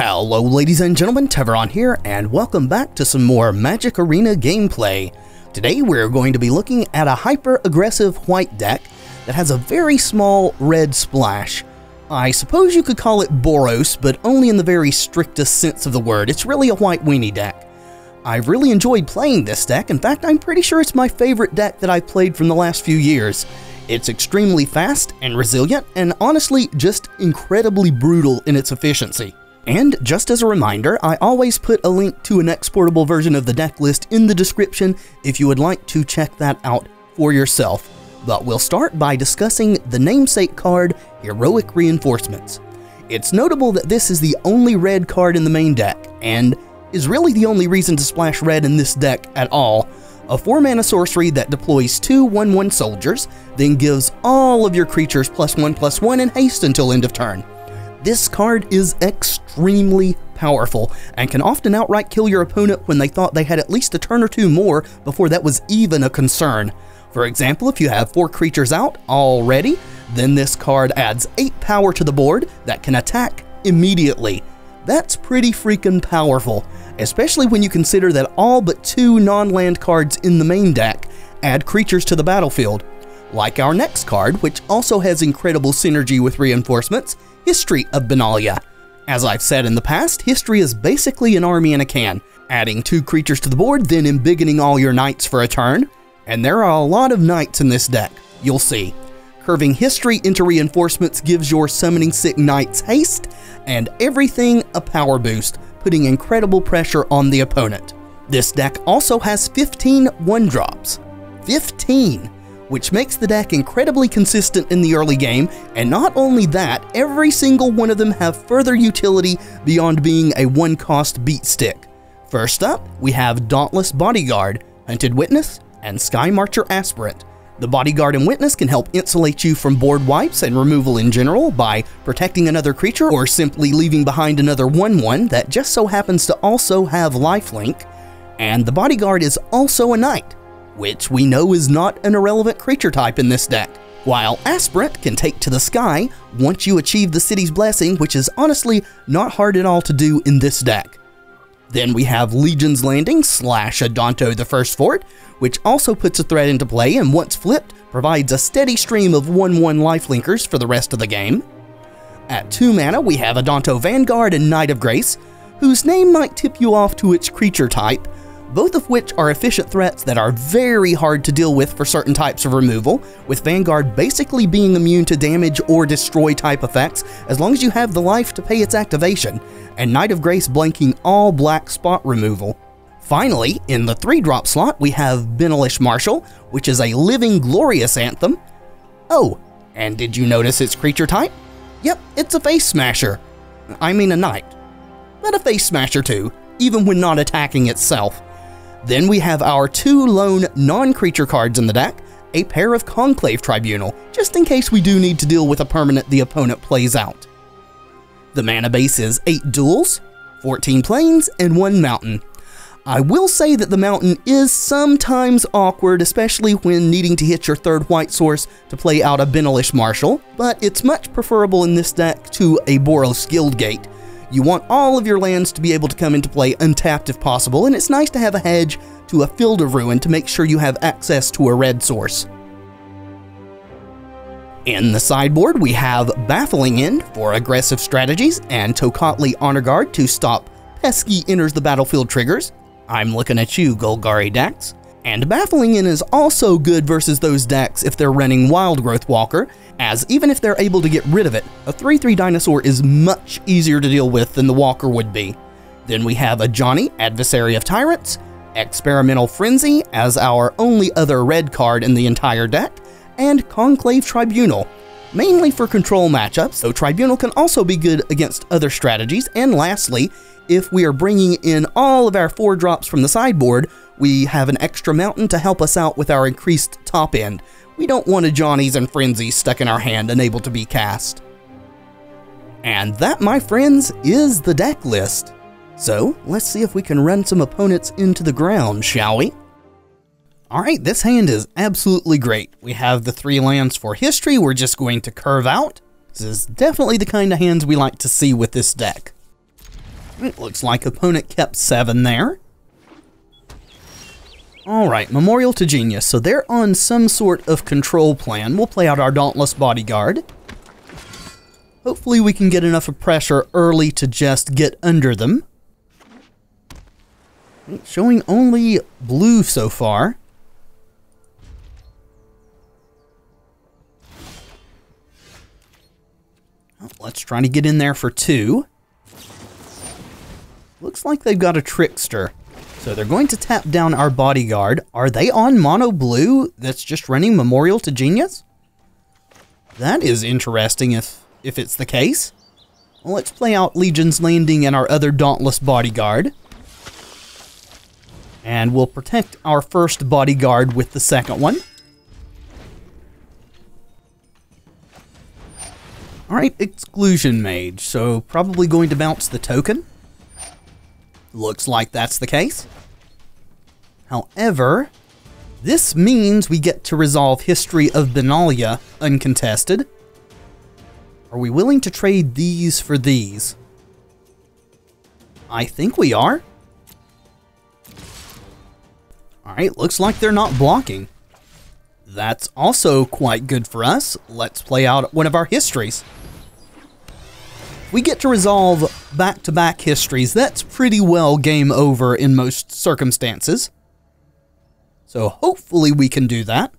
Hello ladies and gentlemen, Tevaron here, and welcome back to some more Magic Arena gameplay. Today we're going to be looking at a hyper-aggressive white deck that has a very small red splash. I suppose you could call it Boros, but only in the very strictest sense of the word. It's really a white weenie deck. I've really enjoyed playing this deck. In fact, I'm pretty sure it's my favorite deck that I've played from the last few years. It's extremely fast and resilient, and honestly just incredibly brutal in its efficiency. And just as a reminder, I always put a link to an exportable version of the deck list in the description if you would like to check that out for yourself. But we'll start by discussing the namesake card, Heroic Reinforcements. It's notable that this is the only red card in the main deck, and is really the only reason to splash red in this deck at all. A 4-mana sorcery that deploys 2 1/1 soldiers, then gives all of your creatures +1/+1 and haste until end of turn. This card is extremely powerful, and can often outright kill your opponent when they thought they had at least a turn or two more before that was even a concern. For example, if you have 4 creatures out already, then this card adds 8 power to the board that can attack immediately. That's pretty freaking powerful, especially when you consider that all but 2 non-land cards in the main deck add creatures to the battlefield. Like our next card, which also has incredible synergy with reinforcements, History of Benalia. As I've said in the past, History is basically an army in a can, adding 2 creatures to the board, then embiggening all your knights for a turn. And there are a lot of knights in this deck, you'll see. Curving History into reinforcements gives your summoning sick knights haste, and everything a power boost, putting incredible pressure on the opponent. This deck also has 15 1-drops. 15! Which makes the deck incredibly consistent in the early game, and not only that, every single one of them have further utility beyond being a 1-cost beat stick. First up, we have Dauntless Bodyguard, Hunted Witness, and Sky Marcher Aspirant. The Bodyguard and Witness can help insulate you from board wipes and removal in general by protecting another creature or simply leaving behind another 1/1 that just so happens to also have lifelink. And the Bodyguard is also a knight, which we know is not an irrelevant creature type in this deck, while Aspirant can take to the sky once you achieve the City's Blessing, which is honestly not hard at all to do in this deck. Then we have Legion's Landing / Adanto the First Fort, which also puts a threat into play and once flipped, provides a steady stream of 1/1 lifelinkers for the rest of the game. At 2 mana, we have Adanto Vanguard and Knight of Grace, whose name might tip you off to its creature type, both of which are efficient threats that are very hard to deal with for certain types of removal, with Vanguard basically being immune to damage or destroy type effects as long as you have the life to pay its activation, and Knight of Grace blanking all black spot removal. Finally, in the 3-drop slot, we have Benalish Marshal, which is a living glorious anthem. Oh, and did you notice its creature type? Yep, it's a Face Smasher. I mean a knight, but a Face Smasher too, even when not attacking itself. Then we have our 2 lone non-creature cards in the deck, a pair of Conclave Tribunal, just in case we do need to deal with a permanent the opponent plays out. The mana base is 8 duels, 14 plains, and 1 mountain. I will say that the mountain is sometimes awkward, especially when needing to hit your 3rd white source to play out a Benalish Marshal, but it's much preferable in this deck to a Boros Guildgate. You want all of your lands to be able to come into play untapped if possible, and it's nice to have a hedge to a Field of Ruin to make sure you have access to a red source. In the sideboard, we have Baffling End for aggressive strategies, and Tocatli Honor Guard to stop pesky enters the battlefield triggers. I'm looking at you, Golgari decks. And Baffling End is also good versus those decks if they're running Wild Growth Walker, as even if they're able to get rid of it, a 3/3 dinosaur is much easier to deal with than the Walker would be. Then we have Ajani, Adversary of Tyrants, Experimental Frenzy as our only other red card in the entire deck, and Conclave Tribunal, mainly for control matchups, though Tribunal can also be good against other strategies. And lastly, if we are bringing in all of our 4 drops from the sideboard, we have an extra mountain to help us out with our increased top end. We don't want a Johnnies and Frenzies stuck in our hand unable to be cast. And that, my friends, is the deck list. So let's see if we can run some opponents into the ground, shall we? Alright, this hand is absolutely great. We have the 3 lands for History we're just going to curve out. This is definitely the kind of hands we like to see with this deck. It looks like opponent kept 7 there. Alright, Memorial to Genius. So they're on some sort of control plan. We'll play out our Dauntless Bodyguard. Hopefully we can get enough of pressure early to just get under them. Showing only blue so far. Well, let's try to get in there for 2. Looks like they've got a Trickster. So they're going to tap down our Bodyguard. Are they on mono blue that's just running Memorial to Genius? That is interesting if it's the case. Well, let's play out Legion's Landing and our other Dauntless Bodyguard. And we'll protect our first Bodyguard with the second one. Alright, Exclusion Mage, so probably going to bounce the token. Looks like that's the case. However, this means we get to resolve History of Benalia uncontested. Are we willing to trade these for these? I think we are. Alright, looks like they're not blocking. That's also quite good for us. Let's play out one of our histories. We get to resolve back-to-back histories. That's pretty well game over in most circumstances. So hopefully we can do that.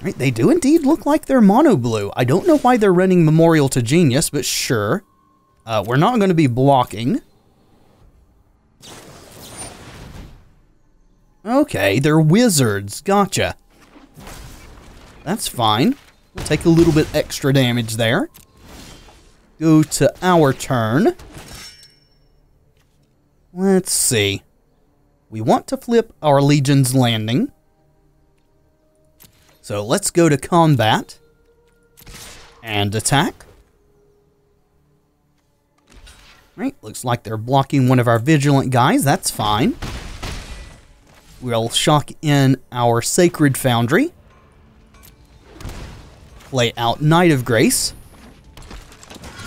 Right, they do indeed look like they're mono blue. I don't know why they're running Memorial to Genius, but sure. We're not going to be blocking. Okay, they're wizards. Gotcha. That's fine. We'll take a little bit extra damage there. Go to our turn. Let's see. We want to flip our Legion's Landing. So let's go to combat. And attack. Right, looks like they're blocking one of our Vigilant guys. That's fine. We'll shock in our Sacred Foundry. Play out Knight of Grace.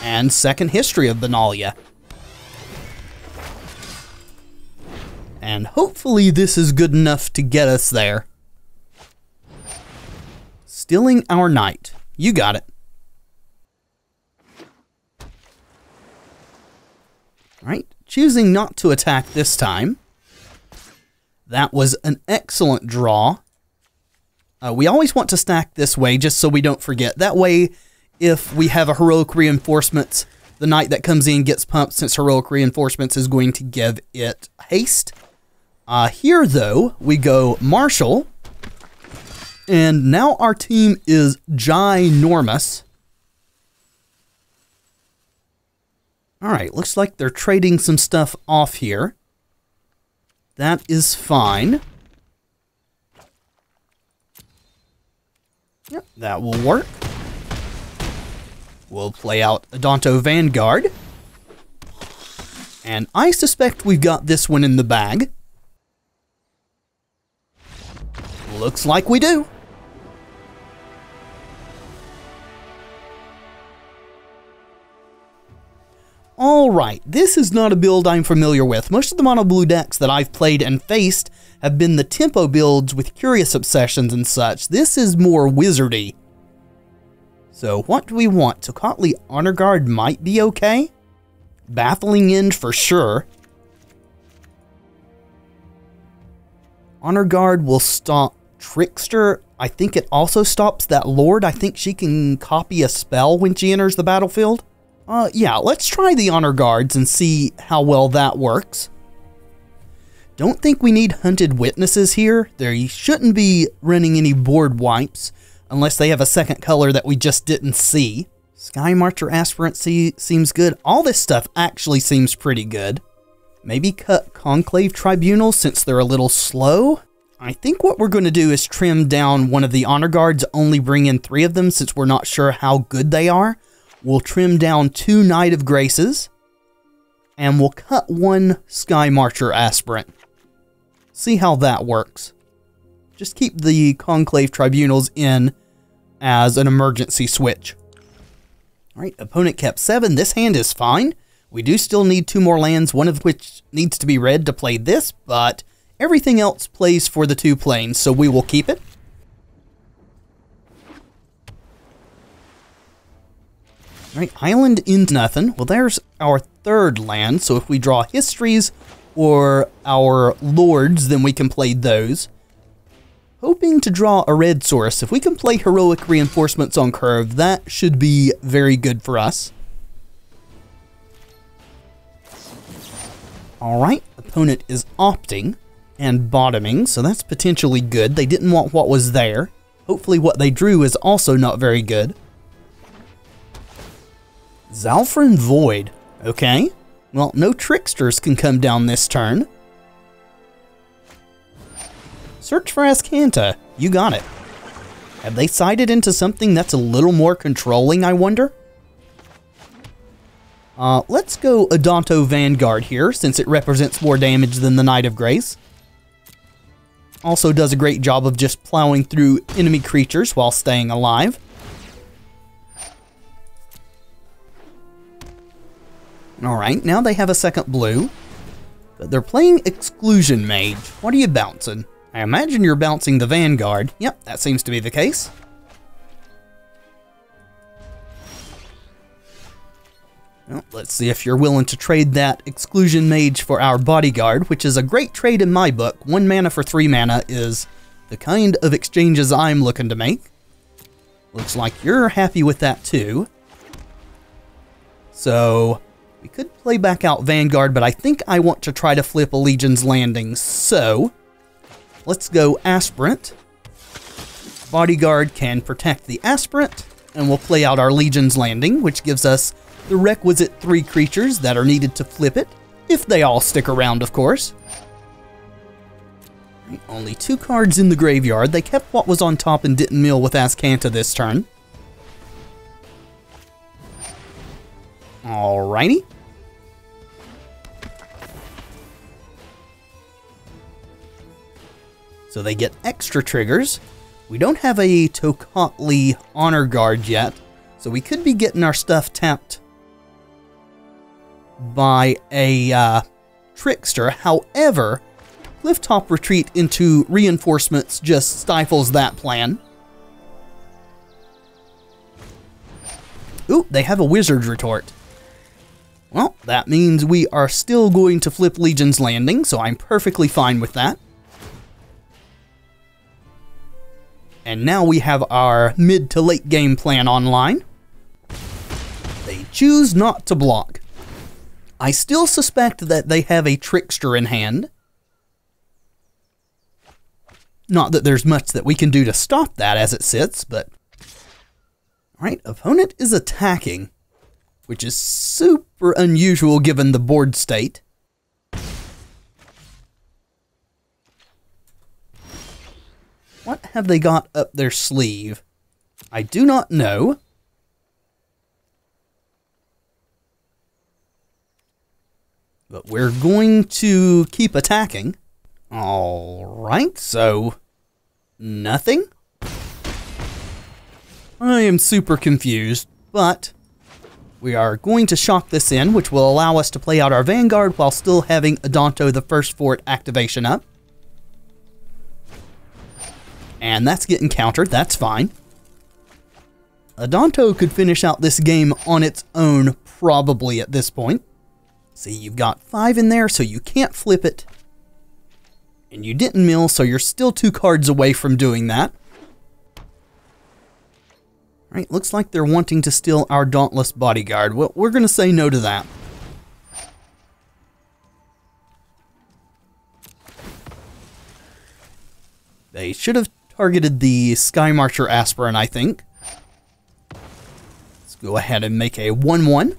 And second History of Benalia. And hopefully this is good enough to get us there. Stealing our Knight. You got it. Alright, choosing not to attack this time. That was an excellent draw. We always want to stack this way just so we don't forget. That way, if we have a Heroic Reinforcements, the Knight that comes in gets pumped since Heroic Reinforcements is going to give it haste. Here, though, we go Marshal. And now our team is ginormous. Alright, looks like they're trading some stuff off here. That is fine. Yep, that will work. We'll play out Adonto Vanguard. And I suspect we've got this one in the bag. Looks like we do. Alright, this is not a build I'm familiar with. Most of the mono blue decks that I've played and faced have been the tempo builds with Curious Obsessions and such. This is more wizardy. So what do we want? Tocatli Honor Guard might be okay. Baffling End for sure. Honor Guard will stop Trickster. I think it also stops that Lord. I think she can copy a spell when she enters the battlefield. Yeah, let's try the Honor Guards and see how well that works. Don't think we need Hunted Witnesses here. They shouldn't be running any board wipes unless they have a second color that we just didn't see. Sky Marcher Aspirant seems good. All this stuff actually seems pretty good. Maybe cut Conclave Tribunals since they're a little slow. I think what we're going to do is trim down one of the Honor Guards, only bring in 3 of them since we're not sure how good they are. We'll trim down 2 Knight of Graces, and we'll cut 1 Sky Marcher Aspirant. See how that works. Just keep the Conclave Tribunals in as an emergency switch. Alright, opponent kept 7. This hand is fine. We do still need 2 more lands, one of which needs to be red to play this, but everything else plays for the 2 planes, so we will keep it. Alright, island into nothing. Well, there's our 3rd land, so if we draw histories or our lords, then we can play those. Hoping to draw a red source. If we can play heroic reinforcements on curve, that should be very good for us. Alright, opponent is opting and bottoming, so that's potentially good. They didn't want what was there. Hopefully what they drew is also not very good. Zalfrin Void. Okay. Well, no tricksters can come down this turn. Search for Azcanta. You got it. Have they sided into something that's a little more controlling, I wonder? Let's go Adonto Vanguard here, since it represents more damage than the Knight of Grace. Also does a great job of just plowing through enemy creatures while staying alive. Alright, now they have a second blue. But they're playing Exclusion Mage. What are you bouncing? I imagine you're bouncing the Vanguard. Yep, that seems to be the case. Well, let's see if you're willing to trade that Exclusion Mage for our Bodyguard, which is a great trade in my book. 1 mana for 3 mana is the kind of exchanges I'm looking to make. Looks like you're happy with that too. So we could play back out Vanguard, but I think I want to try to flip a Legion's Landing. So let's go Aspirant. Bodyguard can protect the Aspirant, and we'll play out our Legion's Landing, which gives us the requisite 3 creatures that are needed to flip it, if they all stick around, of course. Only 2 cards in the graveyard. They kept what was on top and didn't mill with Azcanta this turn. Alrighty. So they get extra triggers. We don't have a Tocatli Honor Guard yet, so we could be getting our stuff tapped by a Trickster. However, Clifftop Retreat into reinforcements just stifles that plan. Ooh, they have a Wizard's Retort. Well, that means we are still going to flip Legion's Landing, so I'm perfectly fine with that. And now we have our mid to late game plan online. They choose not to block. I still suspect that they have a Trickster in hand. Not that there's much that we can do to stop that as it sits, but... Alright, opponent is attacking, which is super unusual given the board state. What have they got up their sleeve? I do not know. But we're going to keep attacking. Alright, so nothing? I am super confused, but we are going to shock this in, which will allow us to play out our Vanguard while still having Adonto the First Fort activation up. And that's getting countered, that's fine. Adonto could finish out this game on its own, probably at this point. See, you've got 5 in there, so you can't flip it. And you didn't mill, so you're still 2 cards away from doing that. Alright, looks like they're wanting to steal our Dauntless Bodyguard. Well, we're going to say no to that. They should have targeted the Sky Marcher Aspirant, I think. Let's go ahead and make a 1/1.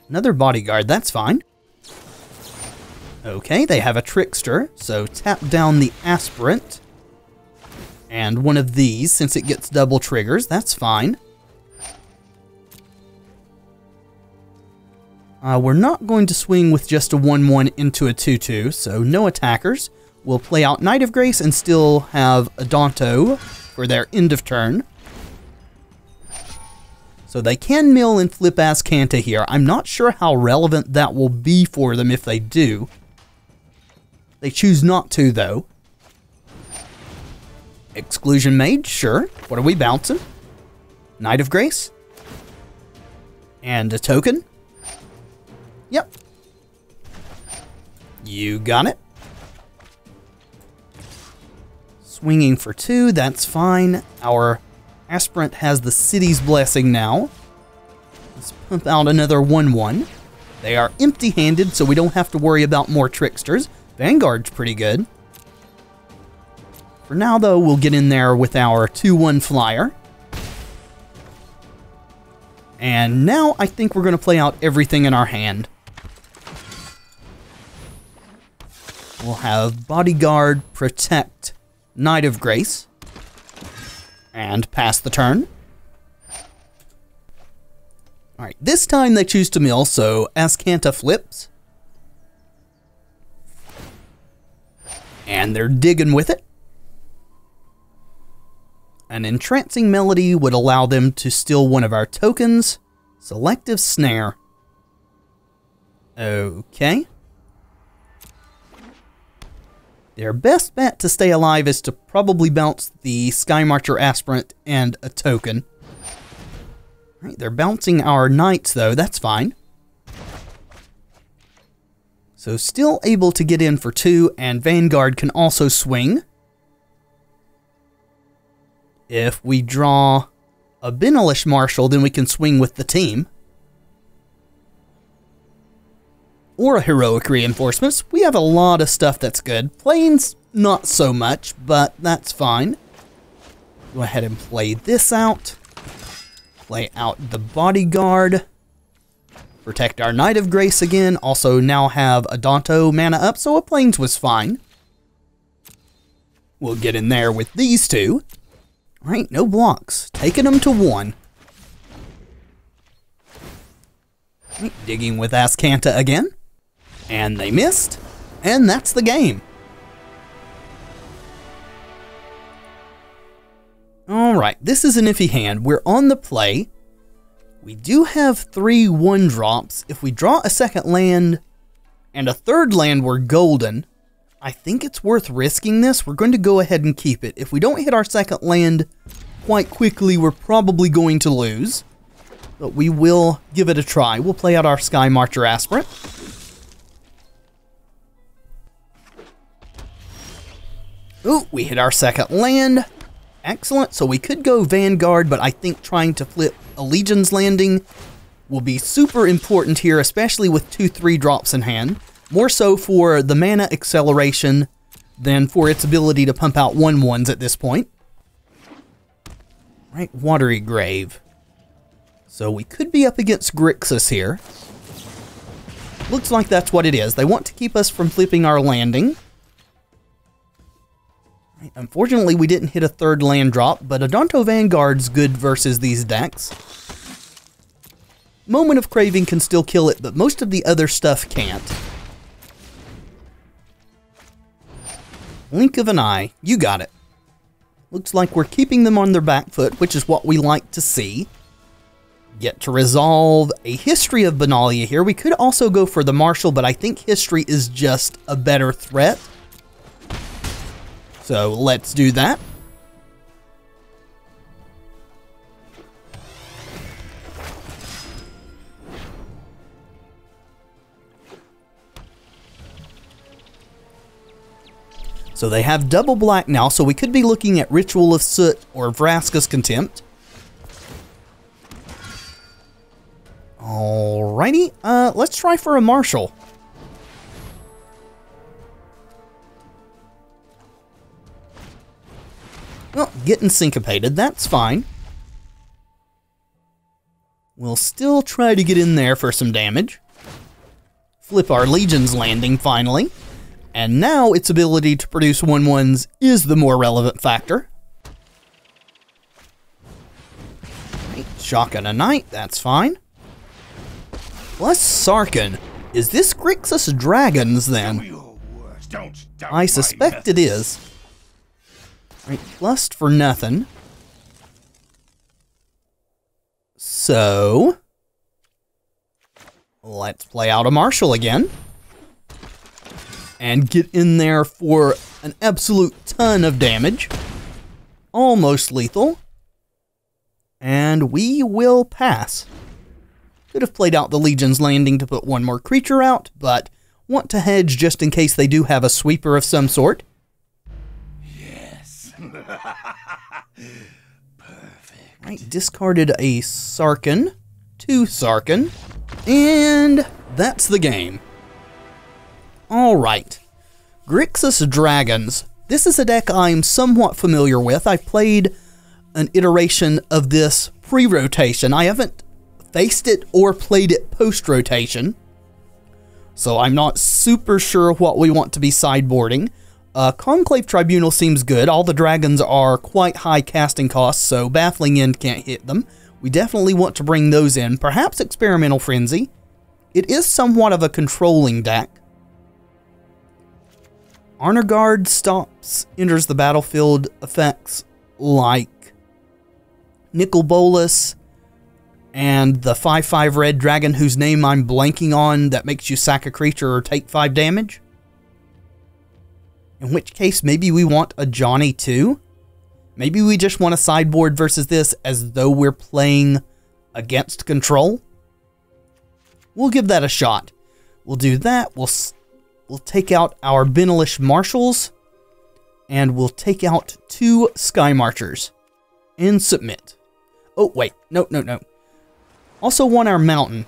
Another Bodyguard, that's fine. Okay, they have a Trickster, so tap down the Aspirant. And one of these, since it gets double triggers, that's fine. We're not going to swing with just a 1/1 into a 2/2, so no attackers. We'll play out Knight of Grace and still have Adonto for their end of turn. So they can mill and flip Azcanta here. I'm not sure how relevant that will be for them if they do. They choose not to, though. Exclusion Mage, sure. What are we bouncing? Knight of Grace? And a token? Yep. You got it. Swinging for 2, that's fine. Our Aspirant has the City's Blessing now. Let's pump out another 1/1. They are empty-handed, so we don't have to worry about more Tricksters. Vanguard's pretty good. For now, though, we'll get in there with our 2/1 flyer. And now I think we're going to play out everything in our hand. We'll have Bodyguard, Protect, Knight of Grace, and pass the turn. Alright, this time they choose to mill, so Azcanta flips. And they're digging with it. An Entrancing Melody would allow them to steal one of our tokens. Selective Snare. Okay. Their best bet to stay alive is to probably bounce the Sky Marcher Aspirant and a token. Right, they're bouncing our Knights, though. That's fine. So still able to get in for 2, and Vanguard can also swing. If we draw a Benalish Marshal, then we can swing with the team. Or a Heroic Reinforcements. We have a lot of stuff that's good. Planes, not so much, but that's fine. Go ahead and play this out. Play out the Bodyguard. Protect our Knight of Grace again. Also now have Adonto mana up, so a Plains was fine. We'll get in there with these two. Alright, no blocks. Taking them to 1. Right, digging with Azcanta again. And they missed. And that's the game. Alright, this is an iffy hand. We're on the play. We do have 3 1-drops. If we draw a second land and a third land, we're golden. I think it's worth risking this. We're going to go ahead and keep it. If we don't hit our second land quite quickly, we're probably going to lose. But we will give it a try. We'll play out our Sky Marcher Aspirant. Ooh, we hit our second land. Excellent. So we could go Vanguard, but I think trying to flip a Legion's Landing will be super important here, especially with 2 3-drops in hand. More so for the mana acceleration than for its ability to pump out 1/1s at this point. Right, Watery Grave. So we could be up against Grixis here. Looks like that's what it is. They want to keep us from flipping our landing. Right, unfortunately, we didn't hit a third land drop, but Adonto Vanguard's good versus these decks. Moment of Craving can still kill it, but most of the other stuff can't. Blink of an eye. You got it. Looks like we're keeping them on their back foot, which is what we like to see. Get to resolve a History of Benalia here. We could also go for the Marshal, but I think History is just a better threat. So let's do that. So they have double black now, so we could be looking at Ritual of Soot or Vraska's Contempt. Alrighty, let's try for a Marshal. Well, getting syncopated, that's fine. We'll still try to get in there for some damage. Flip our Legion's Landing, finally. And now its ability to produce 1/1s is the more relevant factor. Right, Shotgun a Knight, that's fine. Plus Sarkhan. Is this Grixis Dragons then? Don't doubt I suspect it is. Right, lust for nothing. So, let's play out a Marshal again. And get in there for an absolute ton of damage. Almost lethal. And we will pass. Could have played out the Legion's Landing to put one more creature out, but want to hedge just in case they do have a sweeper of some sort. Yes. Perfect. Right, discarded a Sarkhan, 2 Sarkhan, and that's the game. Alright, Grixis Dragons. This is a deck I'm somewhat familiar with. I played an iteration of this pre-rotation. I haven't faced it or played it post-rotation, so I'm not super sure what we want to be sideboarding. Conclave Tribunal seems good. All the dragons are quite high casting costs, so Baffling End can't hit them. We definitely want to bring those in. Perhaps Experimental Frenzy. It is somewhat of a controlling deck. Honor Guard enters the battlefield effects like Nicol Bolas and the 5/5 red dragon whose name I'm blanking on that makes you sack a creature or take 5 damage. In which case, maybe we want a Johnny too. Maybe we just want a sideboard versus this as though we're playing against control. We'll give that a shot. We'll do that. We'll take out our Benelish Marshals. And we'll take out 2 Sky Marchers. And submit. Oh, wait. No. Also want our Mountain.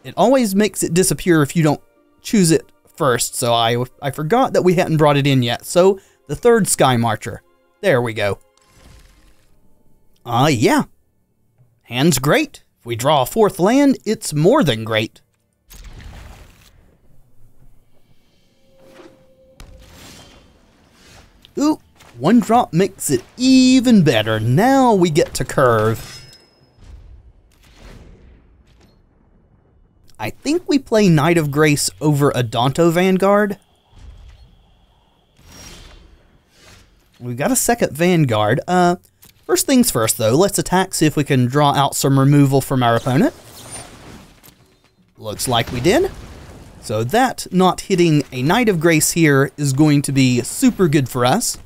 It always makes it disappear if you don't choose it first, so I forgot that we hadn't brought it in yet. So, the 3rd Sky Marcher. There we go. Yeah. Hand's great. If we draw a 4th land, it's more than great. Ooh, 1 drop makes it even better. Now we get to curve. I think we play Knight of Grace over Adonto Vanguard. We've got a 2nd Vanguard. First things first, though. Let's attack, see if we can draw out some removal from our opponent. Looks like we did. So that not hitting a Knight of Grace here is going to be super good for us.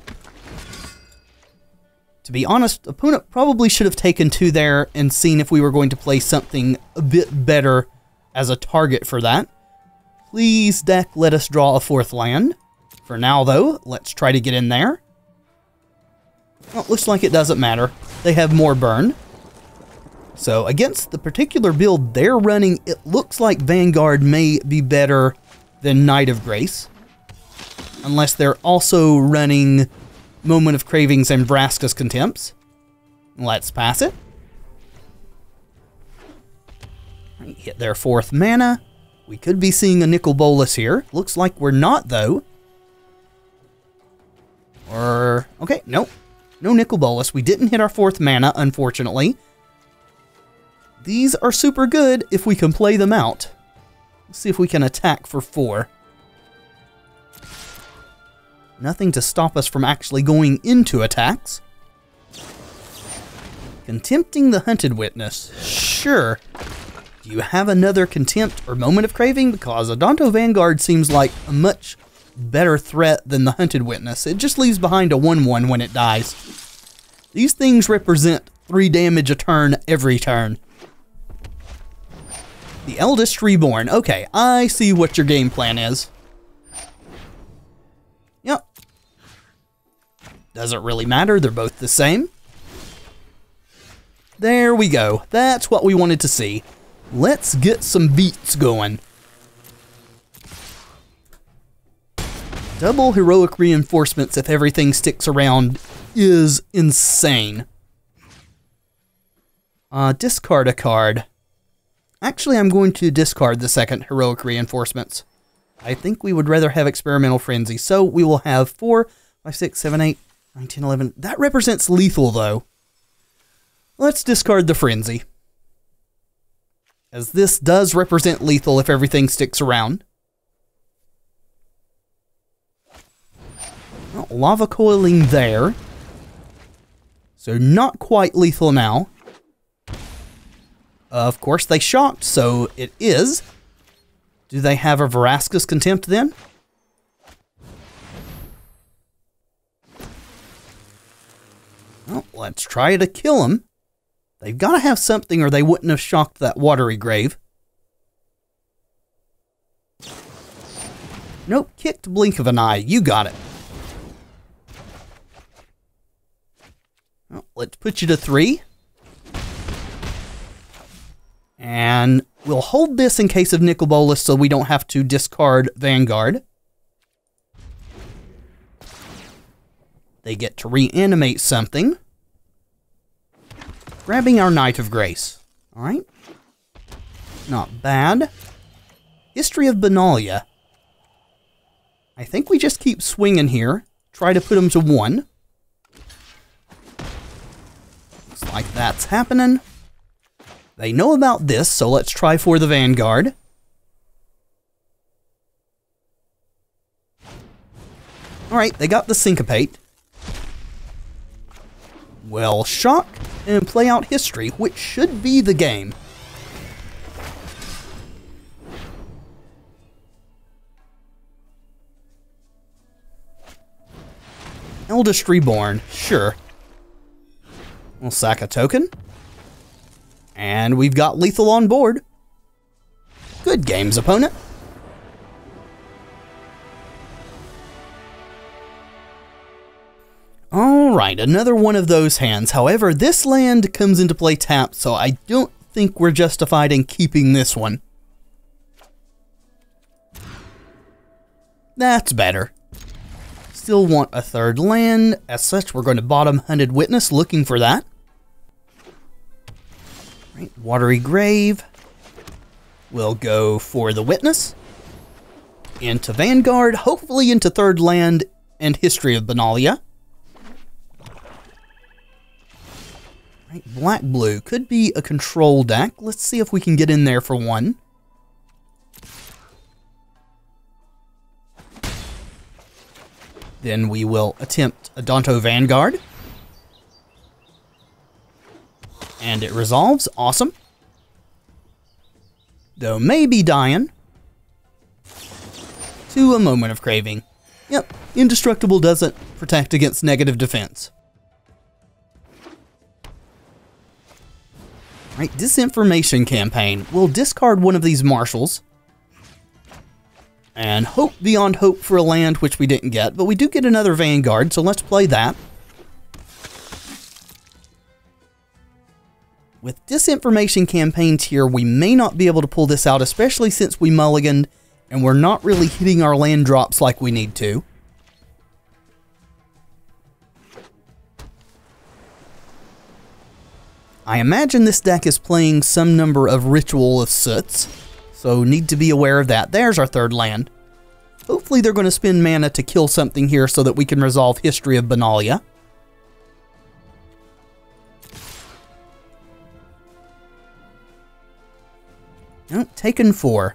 To be honest, opponent probably should have taken 2 there and seen if we were going to play something a bit better as a target for that. Please, deck, let us draw a 4th land. For now, though, let's try to get in there. Well, looks like it doesn't matter. They have more burn. So, against the particular build they're running, it looks like Vanguard may be better than Knight of Grace. Unless they're also running Moment of Cravings and Vraska's Contempts. Let's pass it. Hit their 4th mana. We could be seeing a Nicol Bolas here. Looks like we're not, though. Or, okay, nope. No Nicol Bolas. We didn't hit our 4th mana, unfortunately. These are super good if we can play them out. Let's see if we can attack for 4. Nothing to stop us from actually going into attacks. Contempting the Hunted Witness. Sure. Do you have another Contempt or Moment of Craving? Because Adonto Vanguard seems like a much better threat than the Hunted Witness. It just leaves behind a 1/1 when it dies. These things represent 3 damage a turn every turn. The Eldest Reborn. Okay, I see what your game plan is. Yep. Doesn't really matter, they're both the same. There we go. That's what we wanted to see. Let's get some beats going. Double heroic reinforcements if everything sticks around is insane. Discard a card. Actually, I'm going to discard the 2nd heroic reinforcements. I think we would rather have Experimental Frenzy, so we will have 4, 5, 6, 7, 8, 9, 10, 11. That represents lethal, though. Let's discard the Frenzy, as this does represent lethal if everything sticks around. Well, lava coiling there. So not quite lethal now. Of course they shocked, so it is. Do they have a Verascus Contempt then? Well, let's try to kill them. They've got to have something or they wouldn't have shocked that watery grave. Nope, kicked blink of an eye. You got it. Well, let's put you to 3. And we'll hold this in case of Nicol Bolas so we don't have to discard Vanguard. They get to reanimate something. Grabbing our Knight of Grace. Alright. Not bad. History of Benalia. I think we just keep swinging here. Try to put them to 1. Looks like that's happening. They know about this, so let's try for the Vanguard. Alright, they got the Syncopate. Well, shock and play out history, which should be the game. Eldest Reborn, sure. We'll sack a token. And we've got lethal on board. Good games, opponent. Alright, another one of those hands. However, this land comes into play tapped, so I don't think we're justified in keeping this one. That's better. Still want a 3rd land. As such, we're going to bottom Hunted Witness, looking for that. Right, Watery Grave. We'll go for the Witness. Into Vanguard, hopefully into 3rd land and History of Benalia. Right, Black-Blue could be a control deck. Let's see if we can get in there for one. Then we will attempt a Danto Vanguard. And it resolves. Awesome. Though maybe dying. To a Moment of Craving. Yep, Indestructible doesn't protect against negative defense. Right, Disinformation Campaign. We'll discard one of these marshals. And hope beyond hope for a land, which we didn't get. But we do get another Vanguard, so let's play that. With Disinformation Campaigns here, we may not be able to pull this out, especially since we mulliganed, and we're not really hitting our land drops like we need to. I imagine this deck is playing some number of Ritual of Soots, so need to be aware of that. There's our 3rd land. Hopefully they're going to spend mana to kill something here so that we can resolve History of Benalia. Oh, taken 4.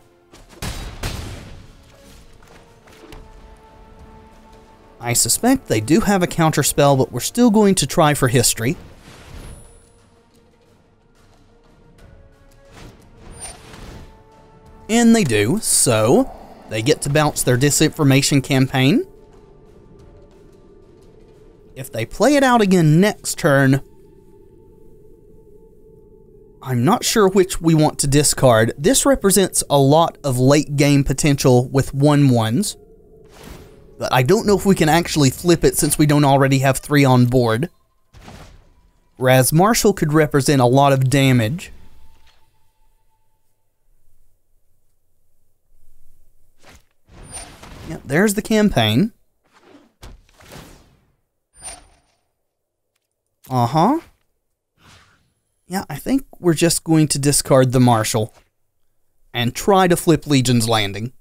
I suspect they do have a counter spell, but we're still going to try for History. And they do, so they get to bounce their Disinformation Campaign. If they play it out again next turn, I'm not sure which we want to discard. This represents a lot of late game potential with 1/1s. But I don't know if we can actually flip it since we don't already have 3 on board. Whereas Marshall could represent a lot of damage. Yep, there's the campaign. Uh-huh. Yeah, I think we're just going to discard the Marshal and try to flip Legion's Landing.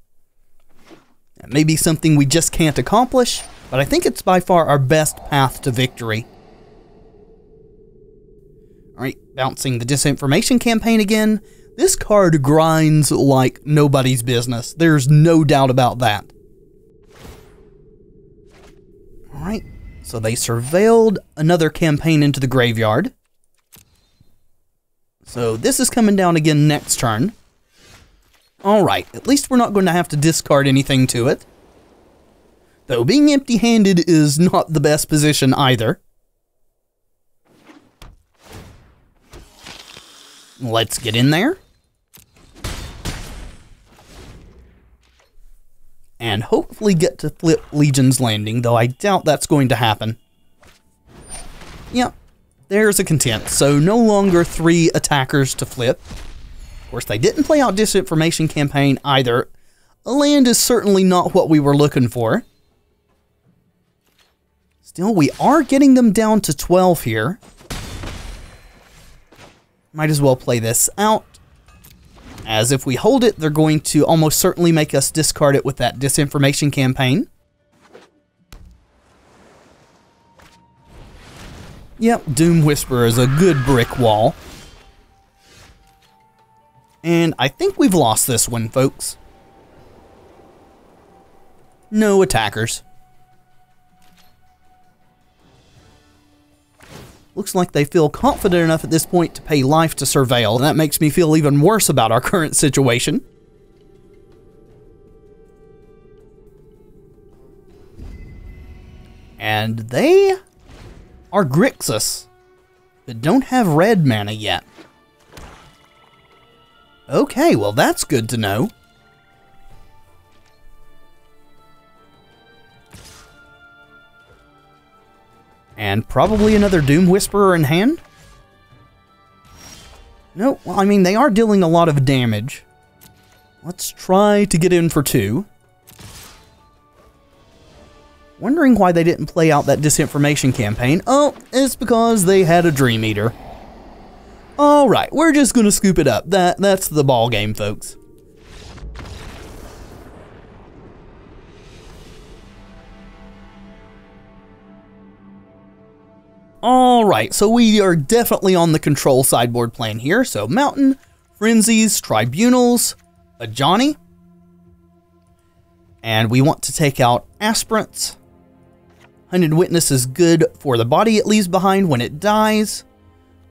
That may be something we just can't accomplish, but I think it's by far our best path to victory. Alright, bouncing the Disinformation Campaign again. This card grinds like nobody's business. There's no doubt about that. Alright, so they surveilled another campaign into the graveyard. So this is coming down again next turn. Alright, at least we're not going to have to discard anything to it. Though being empty-handed is not the best position either. Let's get in there. And hopefully get to flip Legion's Landing, though I doubt that's going to happen. Yep, there's a content, so no longer 3 attackers to flip. Of course, they didn't play out Disinformation Campaign either. A land is certainly not what we were looking for. Still, we are getting them down to 12 here. Might as well play this out, as if we hold it, they're going to almost certainly make us discard it with that Disinformation Campaign. Yep, Doom Whisperer is a good brick wall. And I think we've lost this one, folks. No attackers. Looks like they feel confident enough at this point to pay life to surveil, and that makes me feel even worse about our current situation. And they are Grixis, but don't have red mana yet. Okay, well that's good to know. And probably another Doom Whisperer in hand? No, well, I mean, they are dealing a lot of damage. Let's try to get in for 2. Wondering why they didn't play out that Disinformation Campaign. Oh, it's because they had a Dream Eater. Alright, we're just gonna scoop it up. That's the ball game, folks. Alright, so we are definitely on the control sideboard plan here. So Mountain, Frenzies, Tribunals, a Johnny. And we want to take out Aspirants. Hunted Witness is good for the body it leaves behind when it dies.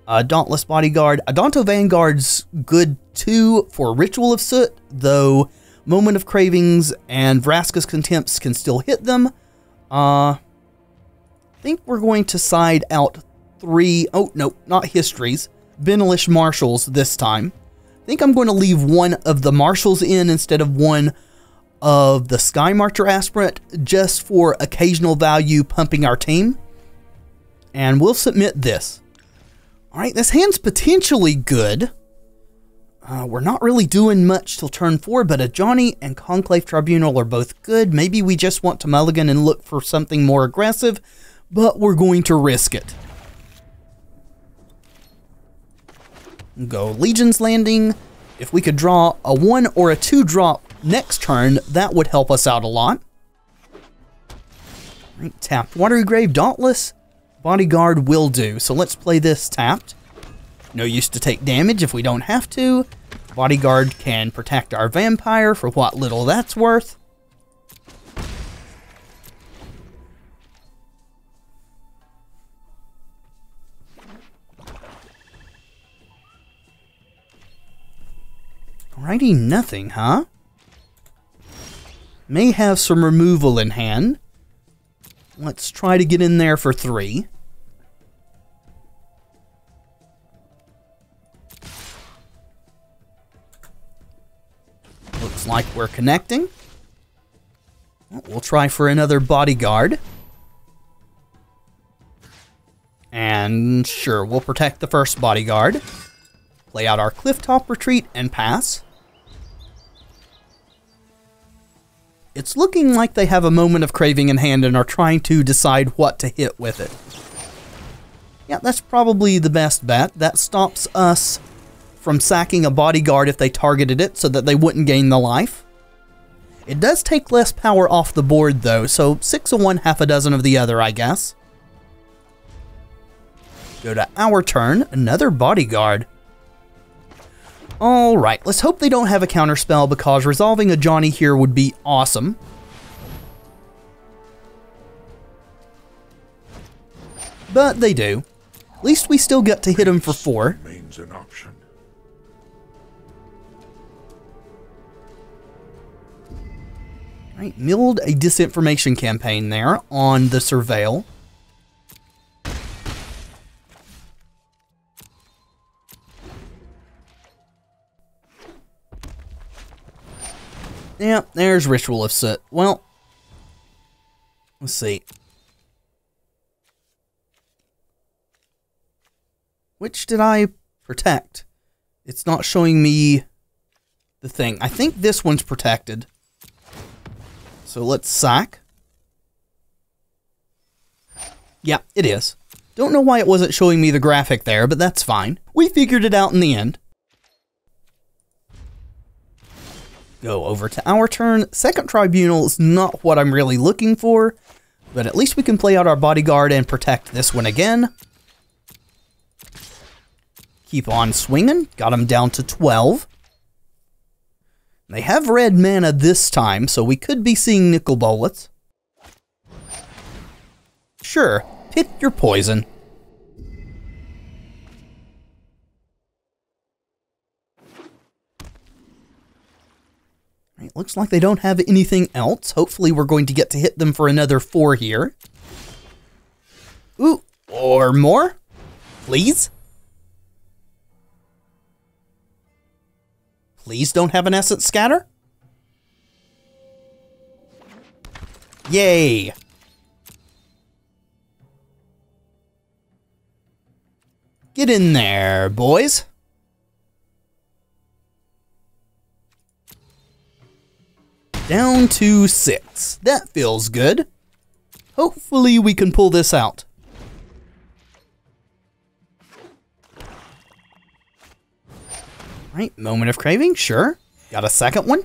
Dauntless Bodyguard. Adonto Vanguard's good too for Ritual of Soot, though Moment of Cravings and Vraska's Contempts can still hit them. I think we're going to side out 3, oh no, not Histories, Benelish Marshals this time. I think I'm going to leave one of the Marshals in instead of one of the Sky Marcher Aspirant, just for occasional value pumping our team. And we'll submit this. Alright, this hand's potentially good. We're not really doing much till turn 4, but a Johnny and Conclave Tribunal are both good. Maybe we just want to mulligan and look for something more aggressive, but we're going to risk it. Go Legion's Landing. If we could draw a 1 or a 2 drop next turn, that would help us out a lot. Right, tapped Watery Grave, Dauntless Bodyguard will do. So let's play this tapped. No use to take damage if we don't have to. Bodyguard can protect our vampire for what little that's worth. Alrighty, nothing, huh? May have some removal in hand. Let's try to get in there for 3. Looks like we're connecting. We'll try for another Bodyguard. And sure, we'll protect the first Bodyguard. Play out our Clifftop Retreat and pass. It's looking like they have a Moment of Craving in hand and are trying to decide what to hit with it. Yeah, that's probably the best bet. That stops us from sacking a Bodyguard if they targeted it so that they wouldn't gain the life. It does take less power off the board though, so 6 of one, half a dozen of the other, I guess. Go to our turn, another Bodyguard. Alright, let's hope they don't have a counterspell, because resolving a Johnny here would be awesome. but they do. At least we still get to hit them for 4. Remains an option. Right, milled a disinformation campaign there on the Surveil. Yeah, there's Ritual of Soot. Well, let's see. Which did I protect? It's not showing me the thing. I think this one's protected. So let's sack. Yeah, it is. Don't know why it wasn't showing me the graphic there, but that's fine. We figured it out in the end. Go over to our turn. Second Tribunal is not what I'm really looking for, but at least we can play out our Bodyguard and protect this one again. Keep on swinging. Got him down to 12. They have red mana this time, so we could be seeing Nicol Bolas. Sure, pick your poison. Right, looks like they don't have anything else. Hopefully we're going to get to hit them for another 4 here. Ooh, or more? Please? Please don't have an Essence Scatter? Yay! Get in there, boys. Down to 6. That feels good. Hopefully we can pull this out. Right, Moment of Craving, sure. Got a second one.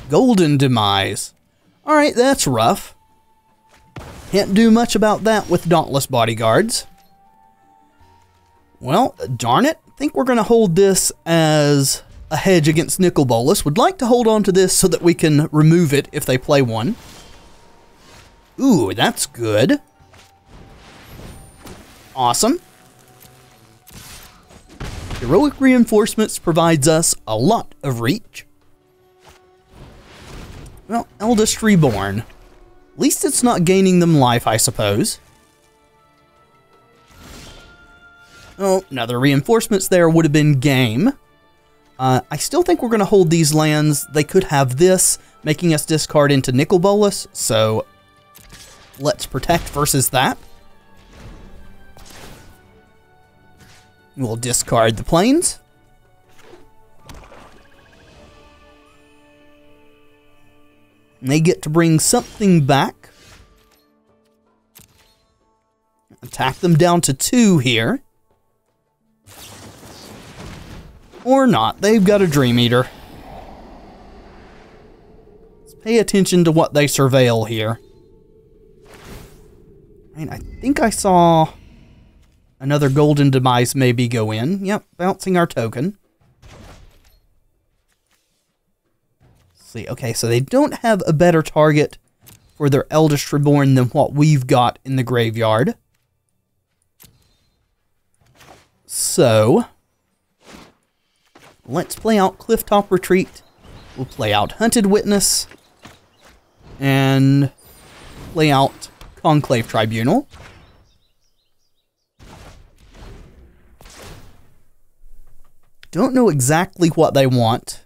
Golden Demise. Alright, that's rough. Can't do much about that with Dauntless Bodyguards. Well, darn it. I think we're going to hold this as a hedge against Nicol Bolas. Would like to hold on to this so that we can remove it if they play one. Ooh, that's good. Awesome. Heroic Reinforcements provides us a lot of reach. Well, Eldest Reborn. At least it's not gaining them life, I suppose. Oh, another reinforcements there would have been game. I still think we're going to hold these lands. They could have this, making us discard into Nicol Bolas, so let's protect versus that. We'll discard the plains. And they get to bring something back. Attack them down to 2 here. Or not. They've got a Dream Eater. Let's pay attention to what they surveil here. And I think I saw another Golden Demise maybe go in. Yep, bouncing our token. Let's see, okay, so they don't have a better target for their Eldest Reborn than what we've got in the graveyard. So let's play out Clifftop Retreat. We'll play out Hunted Witness. And play out Conclave Tribunal. Don't know exactly what they want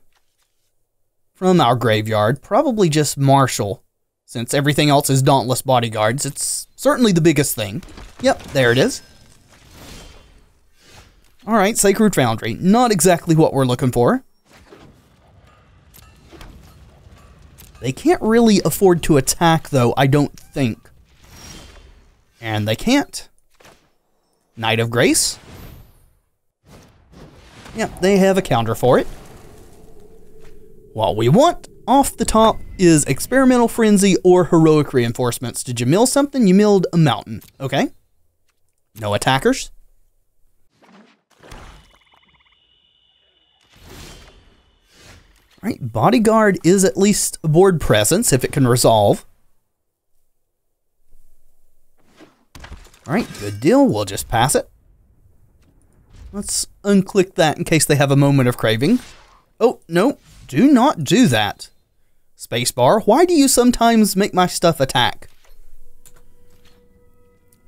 from our graveyard. Probably just Marshal, since everything else is Dauntless Bodyguards. It's certainly the biggest thing. Yep, there it is. Alright, Sacred Foundry. Not exactly what we're looking for. They can't really afford to attack, though, I don't think. And they can't. Knight of Grace. Yep, they have a counter for it. What we want off the top is Experimental Frenzy or Heroic Reinforcements. Did you mill something? You milled a mountain. Okay. No attackers. Right, Bodyguard is at least a board presence if it can resolve. Alright, good deal. We'll just pass it. Let's unclick that in case they have a moment of craving. Oh, no. Do not do that. Spacebar, why do you sometimes make my stuff attack?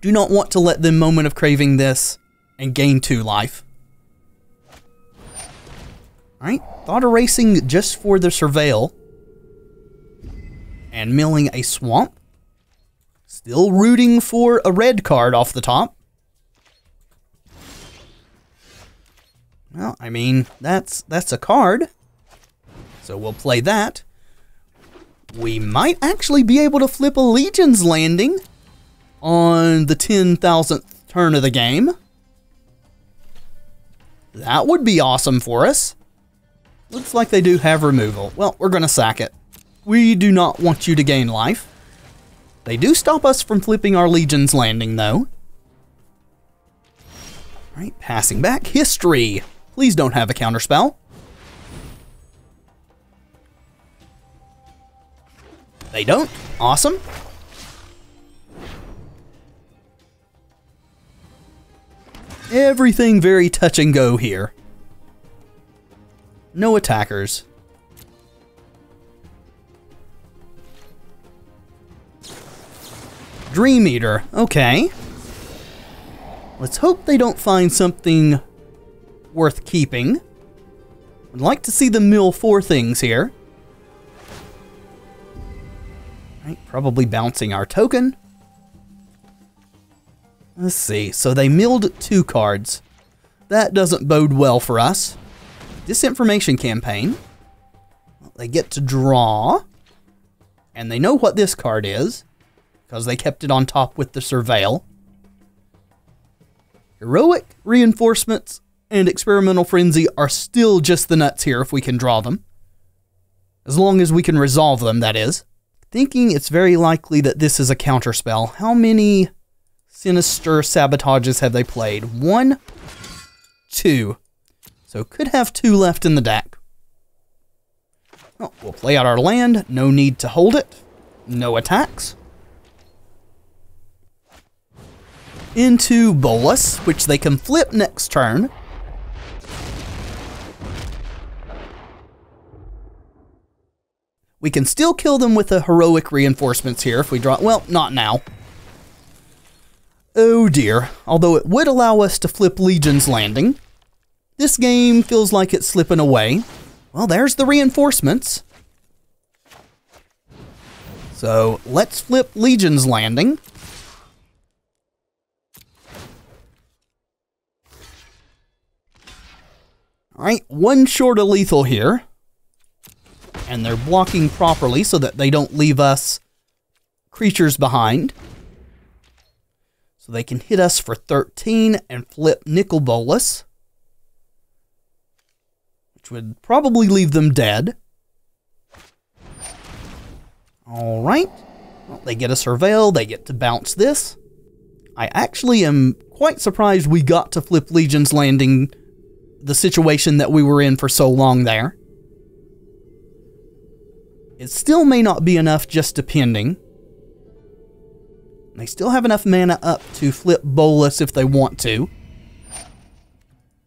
Do not want to let them moment of craving this and gain 2 life. Alright, thought erasing just for the surveil. And milling a swamp. Still rooting for a red card off the top. Well, I mean, that's a card. So we'll play that. We might actually be able to flip a Legion's Landing on the 10,000th turn of the game. That would be awesome for us. Looks like they do have removal. Well, we're going to sack it. We do not want you to gain life. They do stop us from flipping our Legion's Landing, though. Alright, passing back. History. Please don't have a counterspell. They don't. Awesome. Everything very touch and go here. No attackers. Dream Eater. Okay. Let's hope they don't find something worth keeping. I'd like to see them mill 4 things here. Right, probably bouncing our token. Let's see. So they milled 2 cards. That doesn't bode well for us. Disinformation campaign. Well, they get to draw. And they know what this card is, because they kept it on top with the surveil. Heroic Reinforcements and Experimental Frenzy are still just the nuts here if we can draw them. As long as we can resolve them, that is. Thinking it's very likely that this is a counterspell. How many Sinister Sabotages have they played? 1, 2. So could have 2 left in the deck. Oh, we'll play out our land. No need to hold it. No attacks. Into Bolus, which they can flip next turn. We can still kill them with the Heroic Reinforcements here if we draw... Well, not now. Oh dear. Although it would allow us to flip Legion's Landing. This game feels like it's slipping away. Well, there's the reinforcements. So, let's flip Legion's Landing. Alright, 1 short of lethal here. And they're blocking properly so that they don't leave us creatures behind. So they can hit us for 13 and flip Nickel Bolus, which would probably leave them dead. Alright. Well, they get a Surveil, they get to bounce this. I actually am quite surprised we got to flip Legion's Landing, the situation that we were in for so long there. It still may not be enough just depending. They still have enough mana up to flip Bolus if they want to.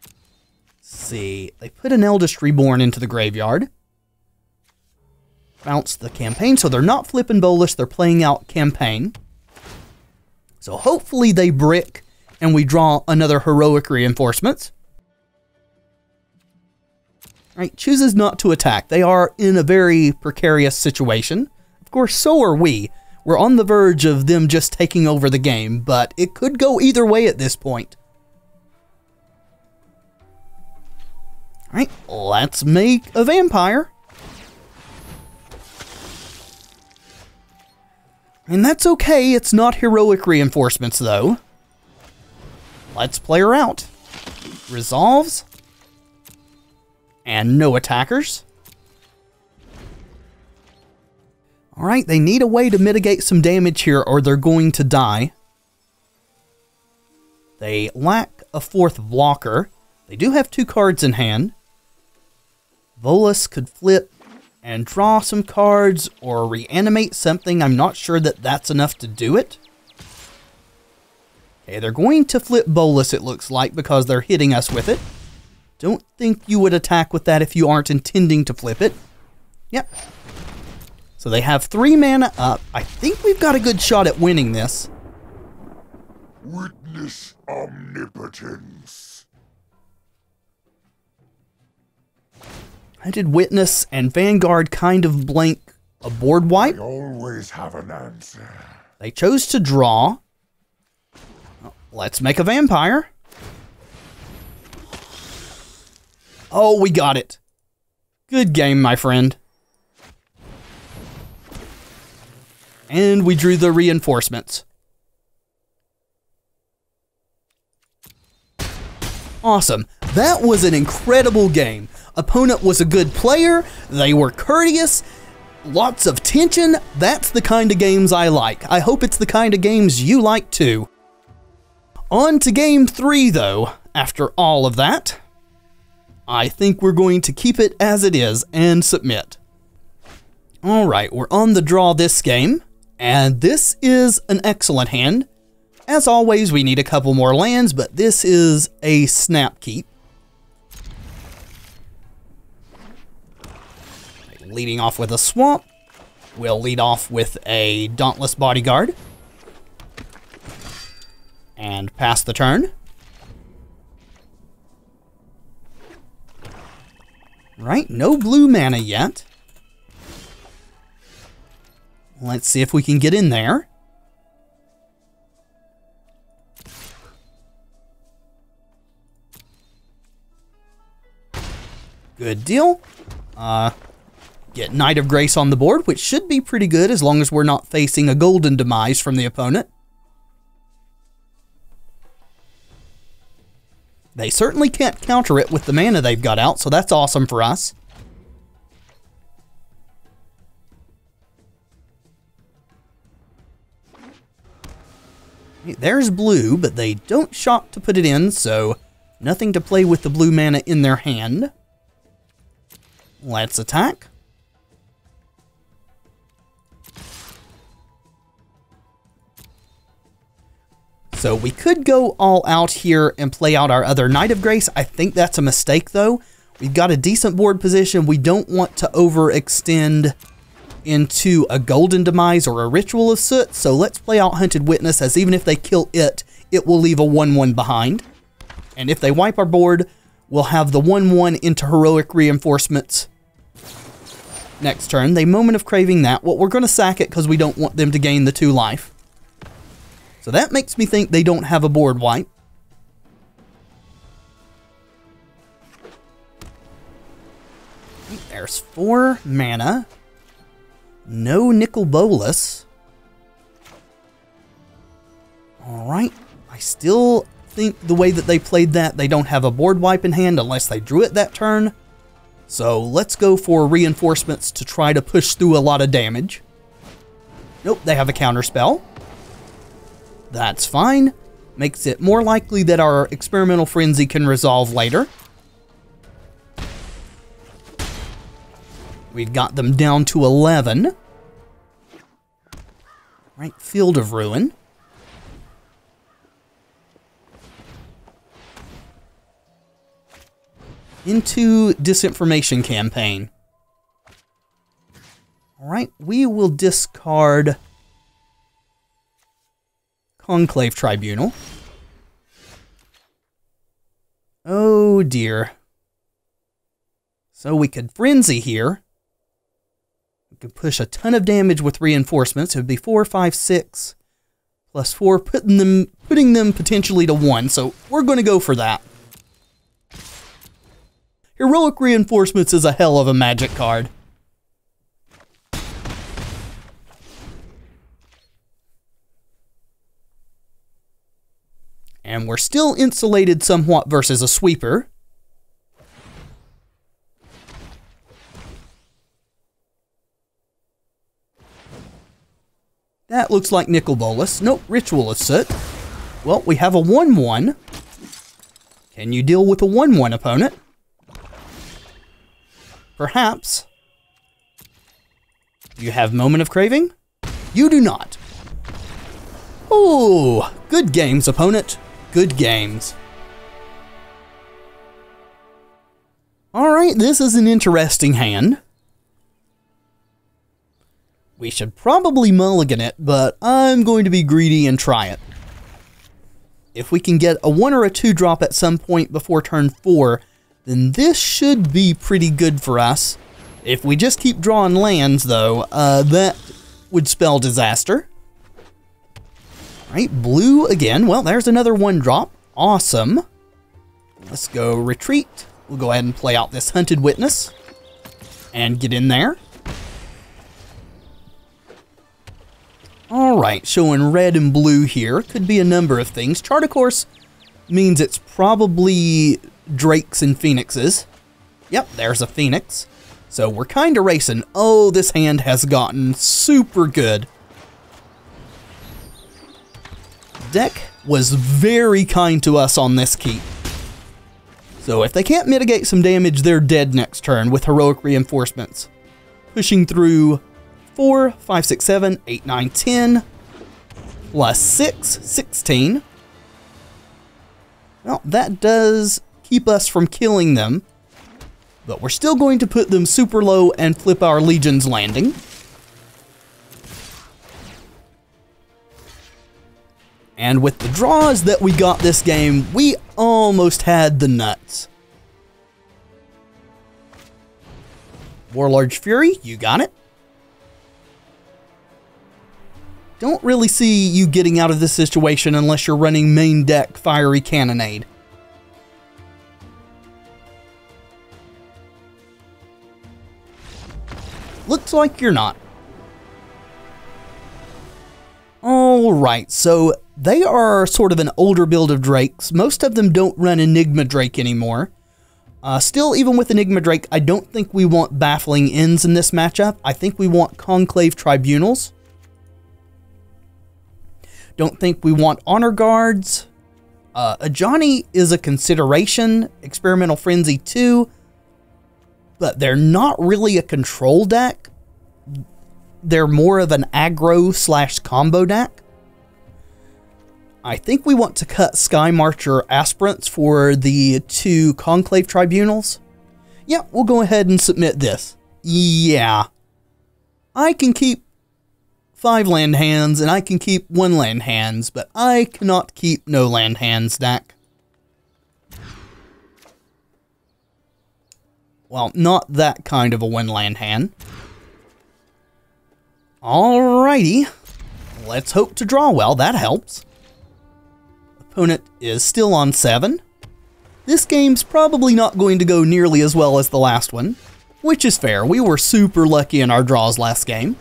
Let's see. They put an Eldest Reborn into the graveyard. Bounce the campaign, so they're not flipping Bolus, they're playing out campaign. So hopefully they brick and we draw another Heroic Reinforcements. Alright, chooses not to attack. They are in a very precarious situation. Of course, so are we. We're on the verge of them just taking over the game, but it could go either way at this point. Alright, let's make a vampire. And that's okay, it's not Heroic Reinforcements though. Let's play her out. Resolves. And no attackers. Alright, they need a way to mitigate some damage here or they're going to die. They lack a 4th blocker. They do have 2 cards in hand. Bolus could flip and draw some cards or reanimate something. I'm not sure that that's enough to do it. Okay, they're going to flip Bolus, it looks like, because they're hitting us with it. Don't think you would attack with that if you aren't intending to flip it. Yep. So they have 3 mana up. I think we've got a good shot at winning this. Witness omnipotence. Hunted Witness and Vanguard kind of blank a board wipe. I always have an answer. They chose to draw. Let's make a vampire. Oh, we got it. Good game, my friend. And we drew the reinforcements. Awesome. That was an incredible game. Opponent was a good player. They were courteous. Lots of tension. That's the kind of games I like. I hope it's the kind of games you like too. On to game 3 though. After all of that, I think we're going to keep it as it is and submit. Alright, we're on the draw this game, and this is an excellent hand. As always, we need a couple more lands, but this is a snap keep. Leading off with a swamp. We'll lead off with a Dauntless Bodyguard. And pass the turn. Right, no blue mana yet. Let's see if we can get in there. Good deal. Get Knight of Grace on the board, which should be pretty good as long as we're not facing a Golden Demise from the opponent. They certainly can't counter it with the mana they've got out, so that's awesome for us. There's blue, but they don't shop to put it in, so nothing to play with the blue mana in their hand. Let's attack. So we could go all out here and play out our other Knight of Grace. I think that's a mistake though. We've got a decent board position. We don't want to overextend into a Golden Demise or a Ritual of Soot. So let's play out Hunted Witness, as even if they kill it, it will leave a 1/1 behind. And if they wipe our board, we'll have the 1/1 into Heroic Reinforcements next turn. They Moment of Craving that. Well, we're going to sack it because we don't want them to gain the 2 life. So that makes me think they don't have a board wipe. There's 4 mana. No Nicol Bolas. Alright. I still think the way that they played that, they don't have a board wipe in hand unless they drew it that turn. So let's go for reinforcements to try to push through a lot of damage. Nope, they have a counter spell. That's fine. Makes it more likely that our Experimental Frenzy can resolve later. We've got them down to 11. Right, Field of Ruin. Into Disinformation Campaign. Alright, we will discard Conclave Tribunal. Oh dear. So we could Frenzy here. We could push a ton of damage with reinforcements. It would be 4, 5, 6 plus 4, putting them potentially to 1. So we're going to go for that. Heroic Reinforcements is a hell of a Magic card. And we're still insulated somewhat versus a sweeper. That looks like Nicol Bolas. Nope, Ritual of Soot. Well, we have a 1/1. Can you deal with a 1/1 opponent? Perhaps. Do you have Moment of Craving? You do not. Oh, Good games, opponent. Good games. Alright, this is an interesting hand. We should probably mulligan it, but I'm going to be greedy and try it. If we can get a 1 or a 2 drop at some point before turn 4, then this should be pretty good for us. If we just keep drawing lands, though, that would spell disaster. Alright, blue again. Well, there's another 1 drop. Awesome. Let's go retreat. We'll go ahead and play out this Hunted Witness and get in there. Alright, showing red and blue here. Could be a number of things. Chart, of course, means it's probably Drakes and Phoenixes. Yep, there's a Phoenix. So we're kind of racing. Oh, this hand has gotten super good. Deck was very kind to us on this keep. So if they can't mitigate some damage, they're dead next turn with heroic reinforcements. Pushing through 4, 5, 6, 7, 8, 9, 10, plus 6, 16. Well, that does keep us from killing them, but we're still going to put them super low and flip our Legion's landing. And with the draws that we got this game, we almost had the nuts. Warlord's Fury, you got it. Don't really see you getting out of this situation unless you're running main deck Fiery Cannonade. Looks like you're not. Alright, so they are sort of an older build of Drakes. Most of them don't run Enigma Drake anymore. Still, even with Enigma Drake, I don't think we want Baffling Ends in this matchup. I think we want Conclave Tribunals. Don't think we want Honor Guards. Ajani is a consideration. Experimental Frenzy too. But they're not really a control deck. They're more of an aggro / combo deck. I think we want to cut Sky Marcher Aspirants for the 2 Conclave Tribunals. Yeah, we'll go ahead and submit this. Yeah. I can keep 5 land hands and I can keep 1 land hands, but I cannot keep no land hands, deck. Well, not that kind of a 1 land hand. Alrighty. Let's hope to draw well, that helps. Opponent is still on 7. This game's probably not going to go nearly as well as the last one, which is fair. We were super lucky in our draws last game.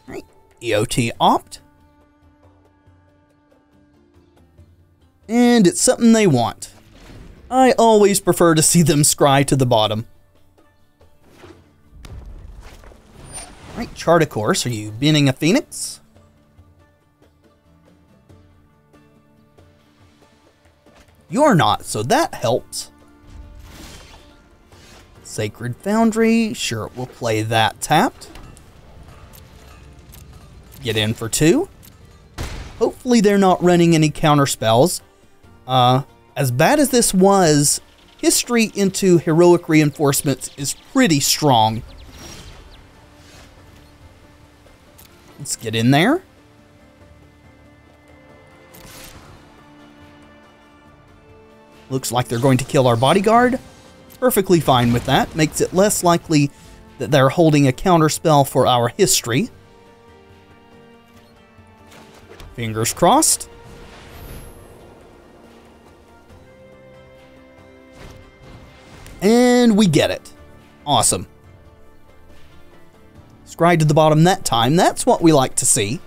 Alright, EOT Opt. And it's something they want. I always prefer to see them scry to the bottom. Alright, Chart, of course. Are you binning a Phoenix? You're not, so that helps. Sacred Foundry. Sure, we'll play that tapped. Get in for 2. Hopefully they're not running any counter spells. As bad as this was, history into heroic reinforcements is pretty strong. Let's get in there. Looks like they're going to kill our bodyguard. Perfectly fine with that. Makes it less likely that they're holding a counter spell for our history. Fingers crossed. And we get it. Awesome. Scry to the bottom that time. That's what we like to see.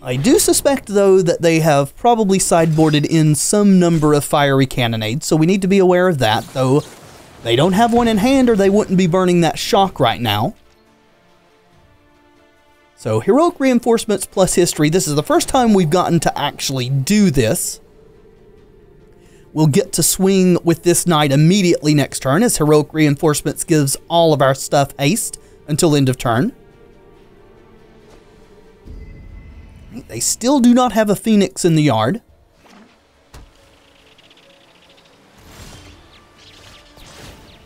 I do suspect, though, that they have probably sideboarded in some number of Fiery Cannonades, so we need to be aware of that, though they don't have one in hand or they wouldn't be burning that shock right now. So, Heroic Reinforcements plus History. This is the first time we've gotten to actually do this. We'll get to swing with this knight immediately next turn, as Heroic Reinforcements gives all of our stuff haste until end of turn. They still do not have a Phoenix in the yard.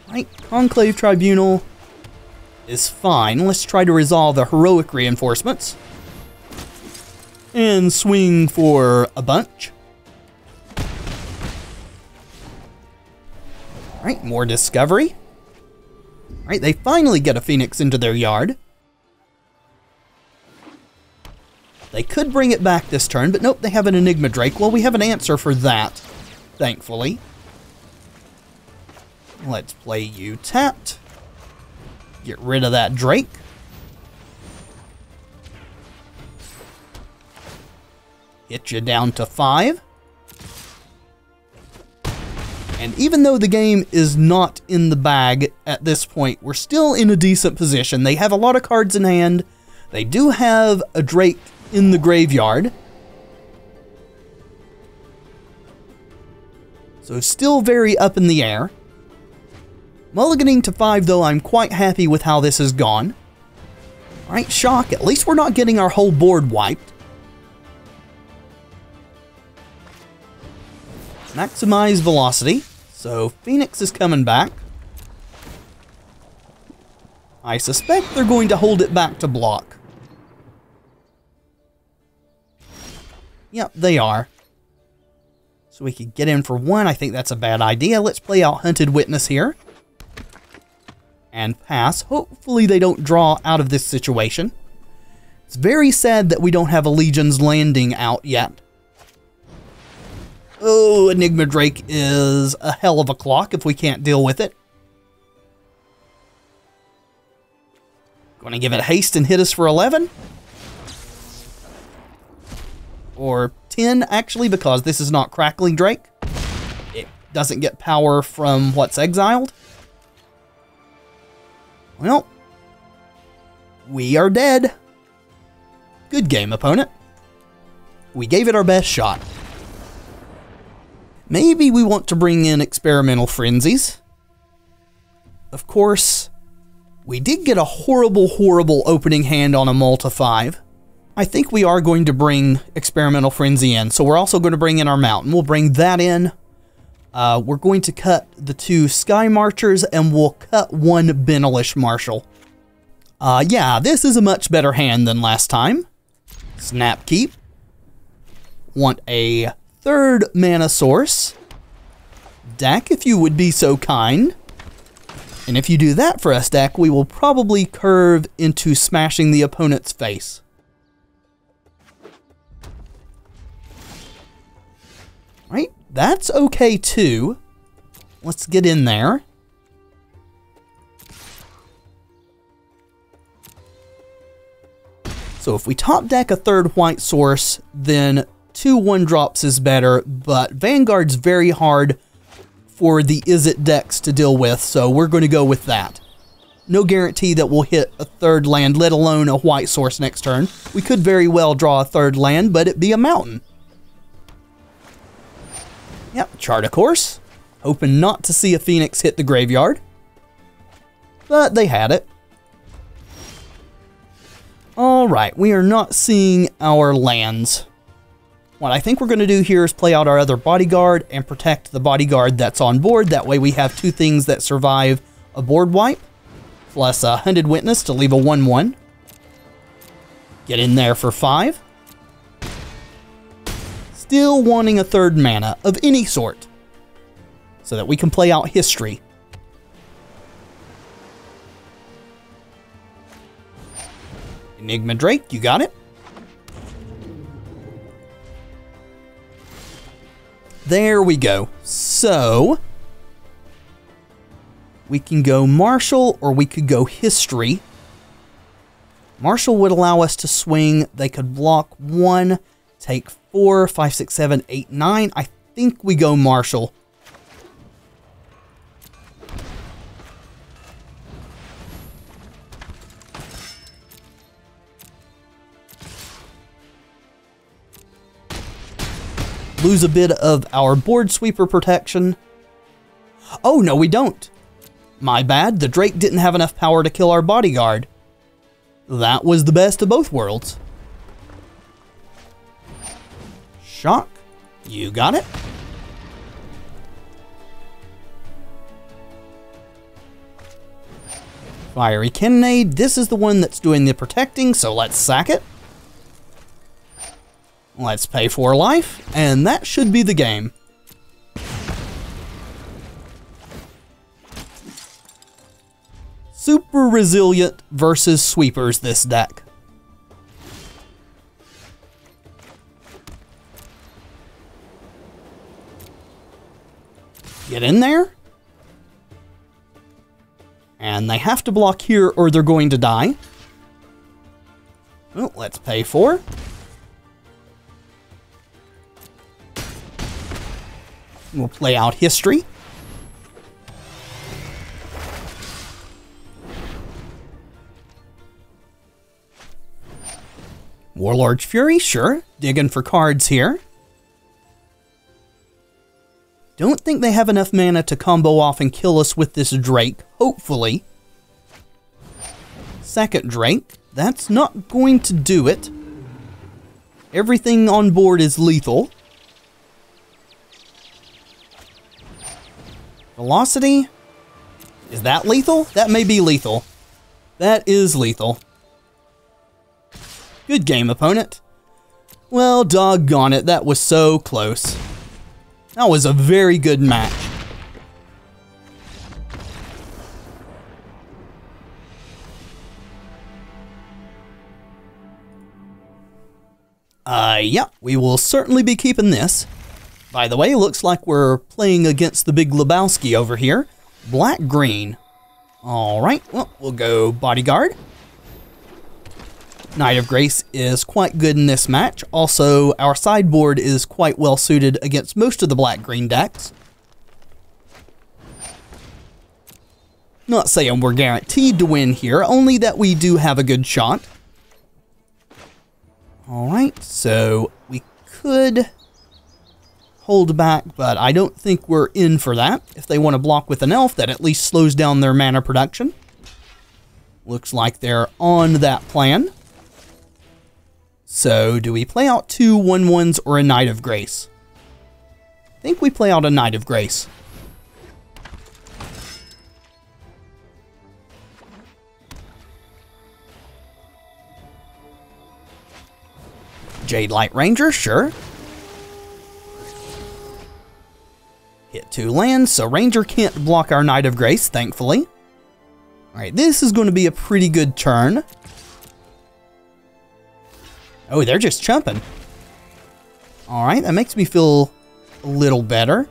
Right, Conclave Tribunal is fine. Let's try to resolve the Heroic Reinforcements. And swing for a bunch. Alright, more discovery. Alright, they finally get a Phoenix into their yard. They could bring it back this turn, but nope, they have an Enigma Drake. Well, we have an answer for that, thankfully. Let's play you tapped. Get rid of that Drake. Hit you down to 5. And even though the game is not in the bag at this point, we're still in a decent position. They have a lot of cards in hand. They do have a Drake in the graveyard. So still very up in the air. Mulliganing to 5, though, I'm quite happy with how this has gone. Alright, shock. At least we're not getting our whole board wiped. Maximize velocity. So Phoenix is coming back. I suspect they're going to hold it back to block. Yep, they are. So we could get in for 1. I think that's a bad idea. Let's play out Hunted Witness here. And pass. Hopefully they don't draw out of this situation. It's very sad that we don't have a Legion's Landing out yet. Oh, Enigma Drake is a hell of a clock if we can't deal with it. Going to give it haste and hit us for 11? Or 10, actually, because this is not Crackling Drake. It doesn't get power from what's exiled. Well, we are dead. Good game, opponent. We gave it our best shot. Maybe we want to bring in Experimental Frenzies. Of course, we did get a horrible, horrible opening hand on a Malta 5. I think we are going to bring Experimental Frenzy in, so we're also going to bring in our Mountain. We'll bring that in. We're going to cut the 2 Sky Marchers, and we'll cut 1 Benelish Marshal. Yeah, this is a much better hand than last time. Snap Keep. Want a 3rd mana source. Dak, if you would be so kind. And if you do that for us, Dak, we will probably curve into smashing the opponent's face. Right, that's okay too. Let's get in there. So if we top deck a 3rd white source, then 2 1-drops is better, but Vanguard's very hard for the Izzet decks to deal with, so we're going to go with that. No guarantee that we'll hit a 3rd land, let alone a white source next turn. We could very well draw a 3rd land, but it'd be a mountain. Yep, chart a course. Hoping not to see a Phoenix hit the graveyard. But they had it. Alright, we are not seeing our lands. What I think we're going to do here is play out our other bodyguard and protect the bodyguard that's on board. That way we have 2 things that survive a board wipe. Plus a Hunted Witness to leave a 1/1. Get in there for 5. Still wanting a 3rd mana of any sort, so that we can play out history. Enigma Drake, you got it. There we go. So, we can go Marshal or we could go History. Marshal would allow us to swing. They could block 1, take 4, 5, 6, 7, 8, 9. I think we go Marshal. lose a bit of our board sweeper protection. Oh, no, we don't. My bad, the Drake didn't have enough power to kill our bodyguard. That was the best of both worlds. Shock. You got it. Fiery Cannonade. This is the one that's doing the protecting, so let's sack it. Let's pay for life, and that should be the game. Super resilient versus sweepers this deck. Get in there. And they have to block here or they're going to die. Well, let's pay for. We'll play out history. Warlord's Fury, sure. Digging for cards here. Don't think they have enough mana to combo off and kill us with this Drake, hopefully. Second Drake, that's not going to do it. Everything on board is lethal. Velocity, is that lethal? That may be lethal. That is lethal. Good game, opponent. Well, doggone it, that was so close. That was a very good match. Yeah, we will certainly be keeping this. By the way, looks like we're playing against the Big Lebowski over here. Black-green. Alright, well, we'll go Bodyguard. Knight of Grace is quite good in this match. Also, our sideboard is quite well suited against most of the black-green decks. Not saying we're guaranteed to win here, only that we do have a good shot. Alright, so we could hold back, but I don't think we're in for that. If they want to block with an elf, that at least slows down their mana production. Looks like they're on that plan. So, do we play out two 1/1s or a Knight of Grace? I think we play out a Knight of Grace. Jade Light Ranger, sure. Hit 2 lands, so Ranger can't block our Knight of Grace, thankfully. Alright, this is going to be a pretty good turn. Oh, they're just chumping. Alright, that makes me feel a little better.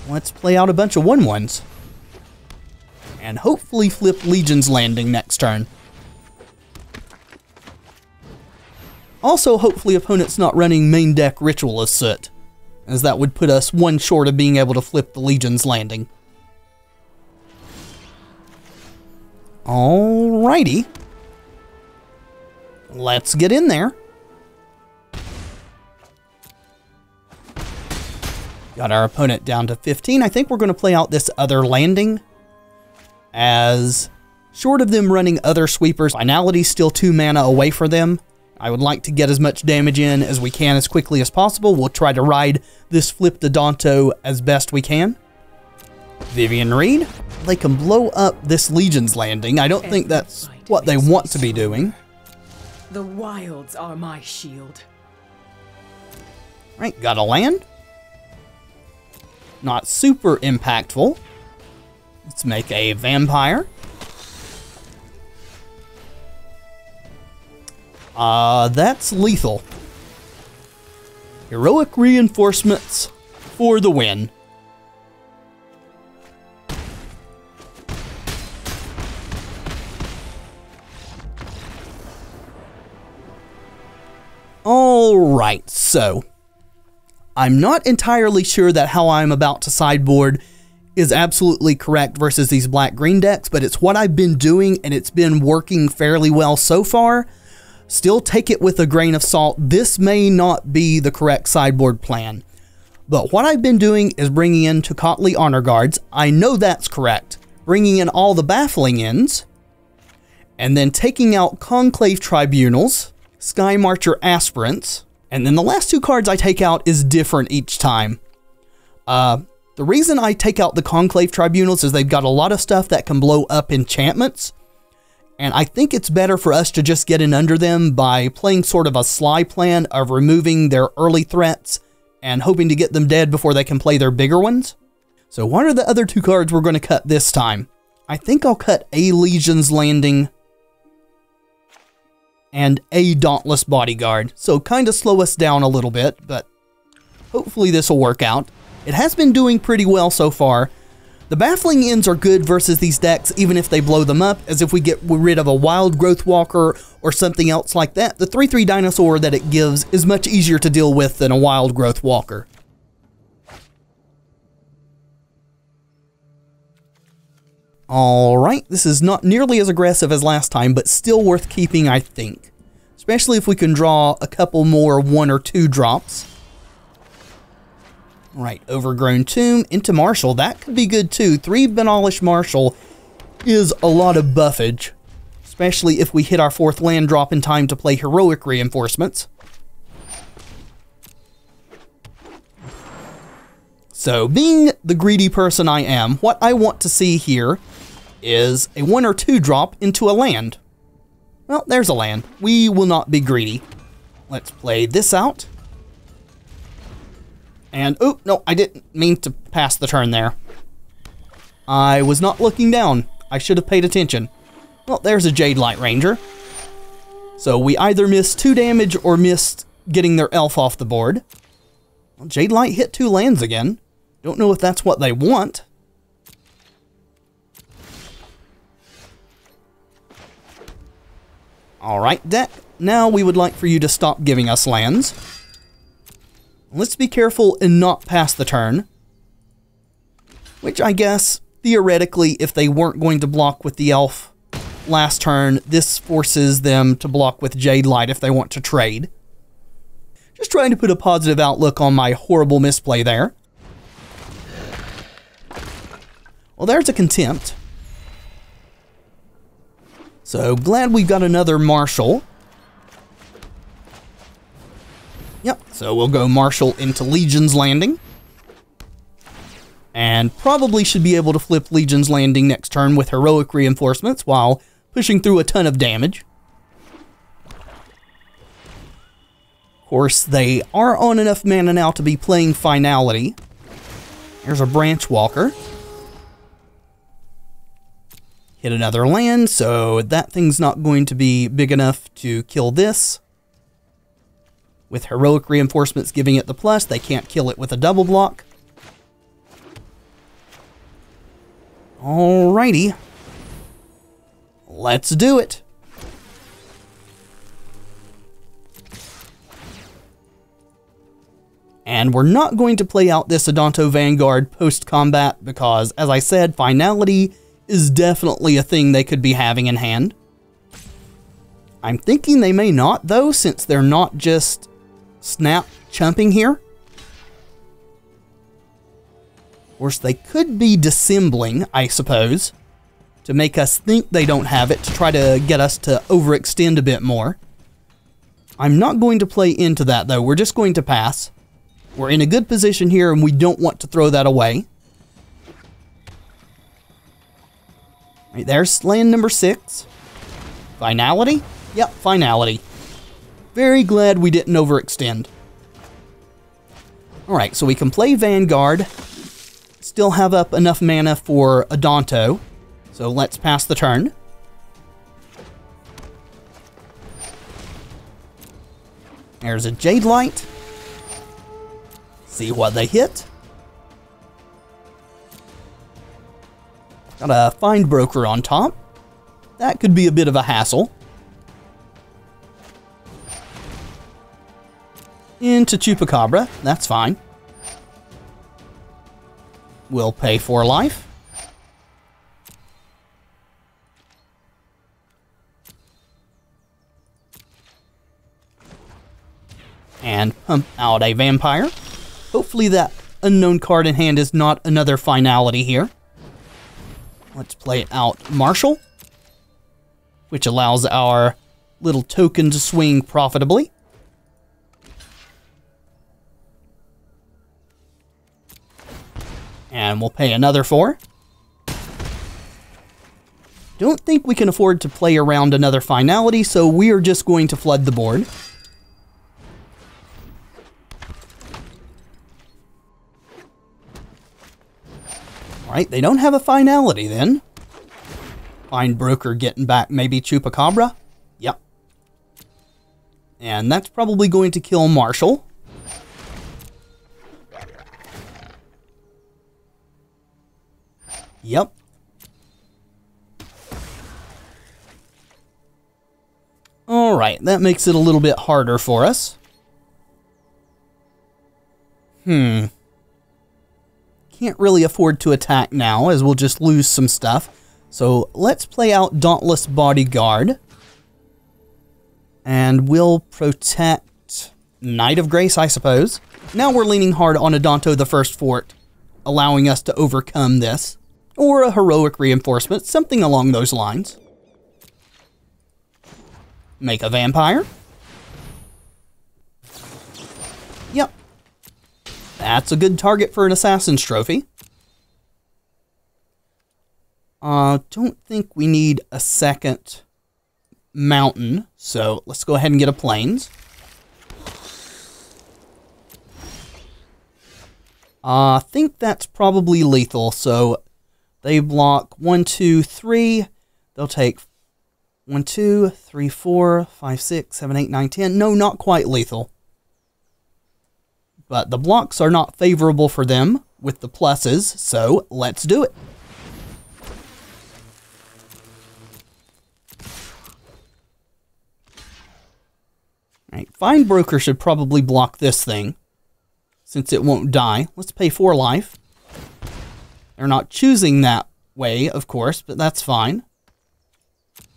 Let's play out a bunch of 1/1s. And hopefully flip Legion's Landing next turn. Also, hopefully opponent's not running main deck Ritual of Soot, as that would put us one short of being able to flip the Legion's Landing. Alrighty. Let's get in there. Got our opponent down to 15. I think we're going to play out this other landing, as short of them running other sweepers, finality's still 2 mana away for them. I would like to get as much damage in as we can as quickly as possible. We'll try to ride this flip to Danto as best we can. Vivian Reed, they can blow up this Legion's Landing. I don't think that's what they want to be doing. The wilds are my shield. Right, got a land. Not super impactful. Let's make a vampire. That's lethal. Heroic reinforcements for the win. Alright, so I'm not entirely sure that how I'm about to sideboard is absolutely correct versus these black-green decks, but it's what I've been doing and it's been working fairly well so far. Still take it with a grain of salt. This may not be the correct sideboard plan. But what I've been doing is bringing in Tocatli Honor Guards. I know that's correct. Bringing in all the Baffling Inns. And then taking out Conclave Tribunals, Sky Marcher Aspirants. And then the last two cards I take out is different each time. The reason I take out the Conclave Tribunals is they've got a lot of stuff that can blow up enchantments. And I think it's better for us to just get in under them by playing sort of a sly plan of removing their early threats and hoping to get them dead before they can play their bigger ones. So what are the other two cards we're going to cut this time? I think I'll cut a Legion's Landing and a Dauntless Bodyguard. So kind of slow us down a little bit, but hopefully this will work out. It has been doing pretty well so far. The Baffling Inns are good versus these decks, even if they blow them up, as if we get rid of a Wild Growth Walker or something else like that. The 3/3 dinosaur that it gives is much easier to deal with than a Wild Growth Walker. Alright, this is not nearly as aggressive as last time, but still worth keeping, I think. Especially if we can draw a couple more 1 or 2 drops. Right, Overgrown Tomb into Marshal. That could be good too. 3 Benalish Marshal is a lot of buffage, especially if we hit our 4th land drop in time to play Heroic Reinforcements. So, being the greedy person I am, what I want to see here is a 1 or 2 drop into a land. Well, there's a land. We will not be greedy. Let's play this out. And, oh, no, I didn't mean to pass the turn there. I was not looking down. I should have paid attention. Well, there's a Jade Light Ranger. So we either missed 2 damage or missed getting their elf off the board. Well, Jade Light hit 2 lands again. Don't know if that's what they want. Alright, deck. Now we would like for you to stop giving us lands. Let's be careful and not pass the turn. Which I guess, theoretically, if they weren't going to block with the elf last turn, this forces them to block with Jade Light if they want to trade. Just trying to put a positive outlook on my horrible misplay there. Well, there's a Contempt. So, glad we've got another Marshal. Yep, so we'll go Marshal into Legion's Landing. And probably should be able to flip Legion's Landing next turn with Heroic Reinforcements while pushing through a ton of damage. Of course, they are on enough mana now to be playing Finality. There's a Branch Walker. Hit another land, so that thing's not going to be big enough to kill this. With Heroic Reinforcements giving it the plus, they can't kill it with a double block. Alrighty. Let's do it. And we're not going to play out this Adanto Vanguard post-combat because, as I said, Finality is definitely a thing they could be having in hand. I'm thinking they may not, though, since they're not just snap chumping here. Of course, they could be dissembling, I suppose, to make us think they don't have it, to try to get us to overextend a bit more. I'm not going to play into that, though. We're just going to pass. We're in a good position here, and we don't want to throw that away. Right, there's land number 6. Finality? Yep, Finality. Very glad we didn't overextend. Alright, so we can play Vanguard. Still have up enough mana for Adanto. So let's pass the turn. There's a Jade Light. See what they hit. Got a Find Broker on top. That could be a bit of a hassle. Into Chupacabra. That's fine. We'll pay 4 life. and pump out a vampire. Hopefully that unknown card in hand is not another finality here. Let's play out Marshal, which allows our little token to swing profitably. And we'll pay another 4. Don't think we can afford to play around another finality, so we are just going to flood the board. Alright, they don't have a finality then. Find Broker getting back maybe Chupacabra? Yep. And that's probably going to kill Marshal. Yep. Alright, that makes it a little bit harder for us. Can't really afford to attack now, as we'll just lose some stuff. So let's play out Dauntless Bodyguard. And we'll protect Knight of Grace, I suppose. Now we're leaning hard on Adanto the First Fort, allowing us to overcome this. Or a heroic reinforcement, something along those lines. Make a vampire. Yep. That's a good target for an Assassin's Trophy. Don't think we need a second mountain, so let's go ahead and get a Plains. I think that's probably lethal, so they block 1, 2, 3. They'll take 1, 2, 3, 4, 5, 6, 7, 8, 9, 10. No, not quite lethal. But the blocks are not favorable for them with the pluses, so let's do it. Alright, Find Broker should probably block this thing, since it won't die. Let's pay 4 life. They're not choosing that way, of course, but that's fine.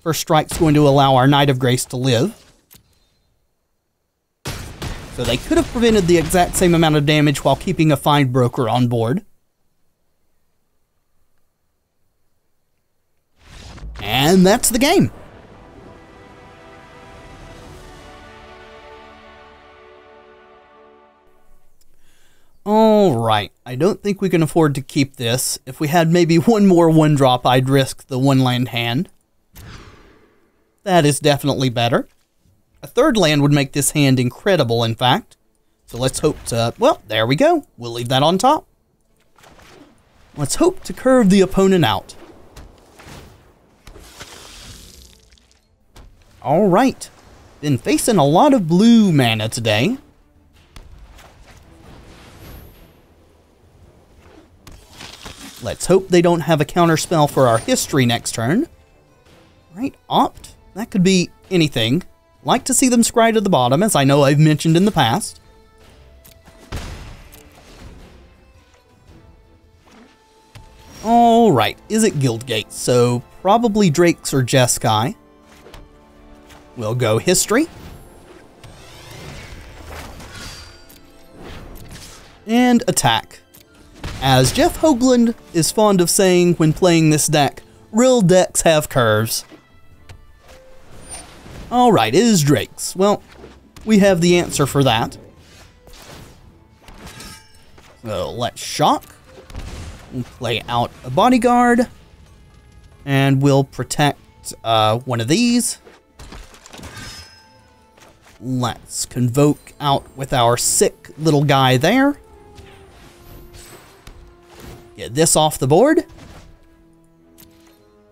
First strike's going to allow our Knight of Grace to live. So they could have prevented the exact same amount of damage while keeping a Find Broker on board. And that's the game. Alright, I don't think we can afford to keep this. If we had maybe one more 1-drop, I'd risk the 1-land hand. That is definitely better. A 3rd land would make this hand incredible, in fact. So let's hope to... Well, there we go. We'll leave that on top. Let's hope to curve the opponent out. Alright. Been facing a lot of blue mana today. Let's hope they don't have a counterspell for our history next turn. Right, Opt. That could be anything. Like to see them scry to the bottom, as I know I've mentioned in the past. Alright, Izzet Guildgate, so probably Drakes or Jeskai. We'll go history. And attack. As Jeff Hoagland is fond of saying when playing this deck, real decks have curves. Alright, it is Drakes. Well, we have the answer for that. So let's shock. We'll play out a bodyguard. And we'll protect one of these. Let's convoke out with our sick little guy there. Get this off the board.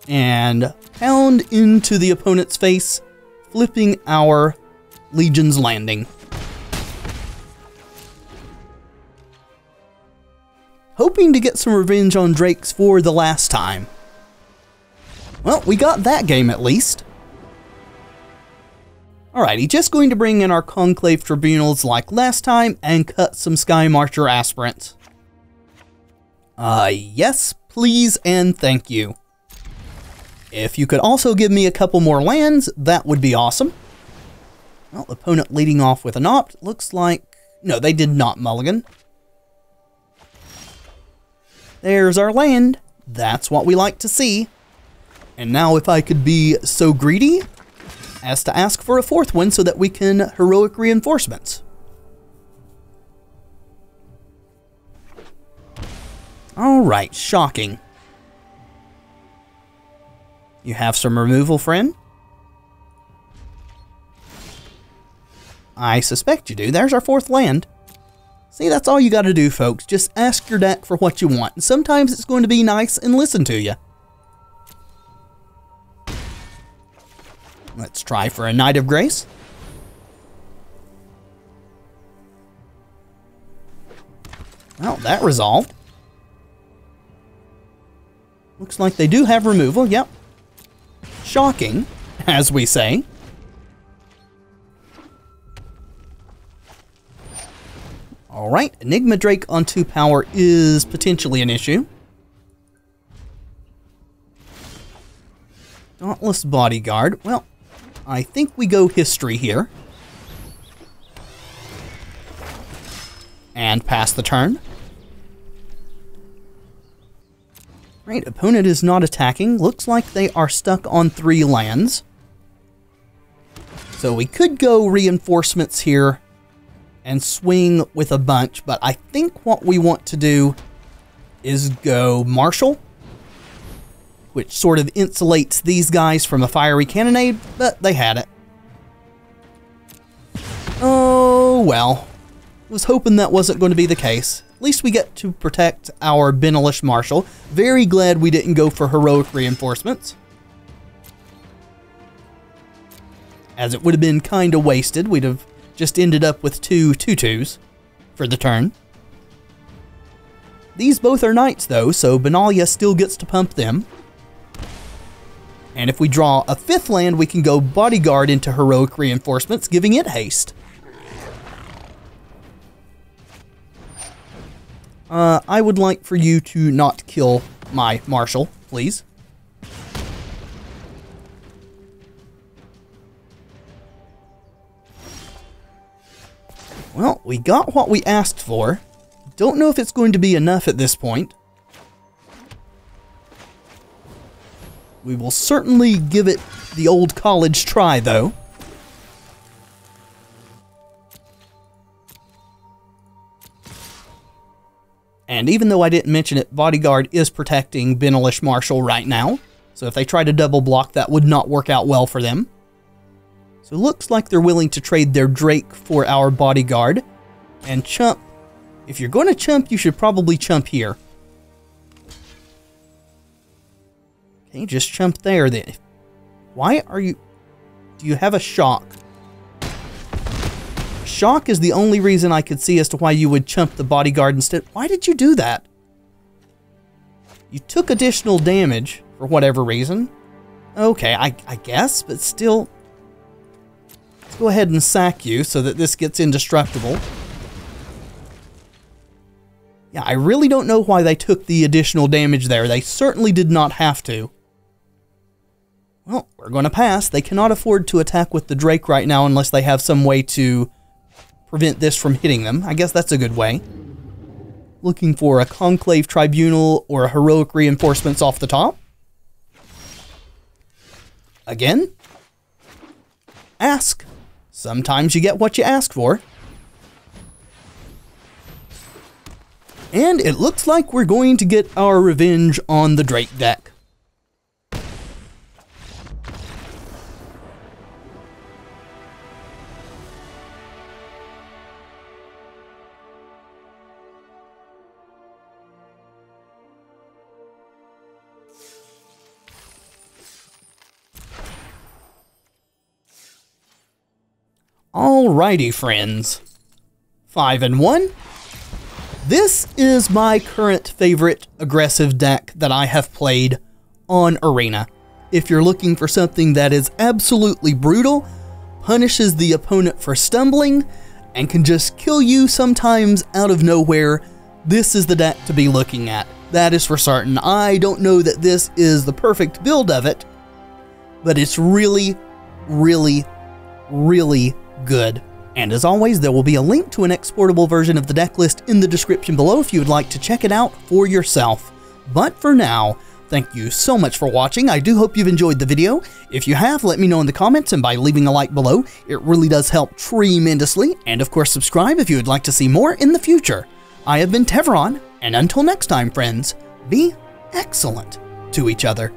And pound into the opponent's face, flipping our Legion's Landing. Hoping to get some revenge on Drakes for the last time. Well, we got that game at least. Alrighty, just going to bring in our Conclave Tribunals like last time and cut some Sky Marcher Aspirants. Yes, please, and thank you. If you could also give me a couple more lands, that would be awesome. Well, opponent leading off with an opt. Looks like... No, they did not mulligan. There's our land. That's what we like to see. And now if I could be so greedy as to ask for a fourth one so that we can heroic reinforcements. Alright, shocking. You have some removal, friend? I suspect you do. There's our fourth land. See, that's all you gotta do, folks. Just ask your deck for what you want. And sometimes it's going to be nice and listen to you. Let's try for a Knight of Grace. Well, that resolved. Looks like they do have removal, yep. Shocking, as we say. Alright, Enigma Drake on 2 power is potentially an issue. Dauntless Bodyguard. Well, I think we go history here. And pass the turn. Right, opponent is not attacking. Looks like they are stuck on 3 lands. So we could go reinforcements here and swing with a bunch, but I think what we want to do is go Marshal, which sort of insulates these guys from a fiery cannonade, but they had it. Oh, well. Was hoping that wasn't going to be the case. At least we get to protect our Benelish Marshal. Very glad we didn't go for heroic reinforcements, as it would have been kind of wasted. We'd have just ended up with 2 2/2s for the turn. These both are knights though, so Benalia still gets to pump them. And if we draw a 5th land, we can go Bodyguard into heroic reinforcements, giving it haste. I would like for you to not kill my Marshal, please. Well, we got what we asked for. Don't know if it's going to be enough at this point. We will certainly give it the old college try, though. And even though I didn't mention it, Bodyguard is protecting Benelish Marshal right now. So if they try to double block, that would not work out well for them. So it looks like they're willing to trade their Drake for our Bodyguard. And chump. If you're going to chump, you should probably chump here. Okay, just chump there then. Why are you... Do you have a shock? Shock is the only reason I could see as to why you would chump the Bodyguard instead. Why did you do that? You took additional damage for whatever reason. Okay, I guess, but still... Let's go ahead and sack you so that this gets indestructible. Yeah, I really don't know why they took the additional damage there. They certainly did not have to. Well, we're going to pass. They cannot afford to attack with the Drake right now unless they have some way to prevent this from hitting them. I guess that's a good way. Looking for a Conclave Tribunal or a Heroic Reinforcements off the top. Again, ask. Sometimes you get what you ask for. And it looks like we're going to get our revenge on the Drake deck. Alrighty, friends. 5-1. This is my current favorite aggressive deck that I have played on Arena. If you're looking for something that is absolutely brutal, punishes the opponent for stumbling, and can just kill you sometimes out of nowhere, this is the deck to be looking at. That is for certain. I don't know that this is the perfect build of it, but it's really, really, really Good. And as always, there will be a link to an exportable version of the deck list in the description below if you would like to check it out for yourself. But for now, thank you so much for watching. I do hope you've enjoyed the video. If you have, let me know in the comments and by leaving a like below. It really does help tremendously. And of course, subscribe if you would like to see more in the future. I have been Tevaron, and until next time, friends, be excellent to each other.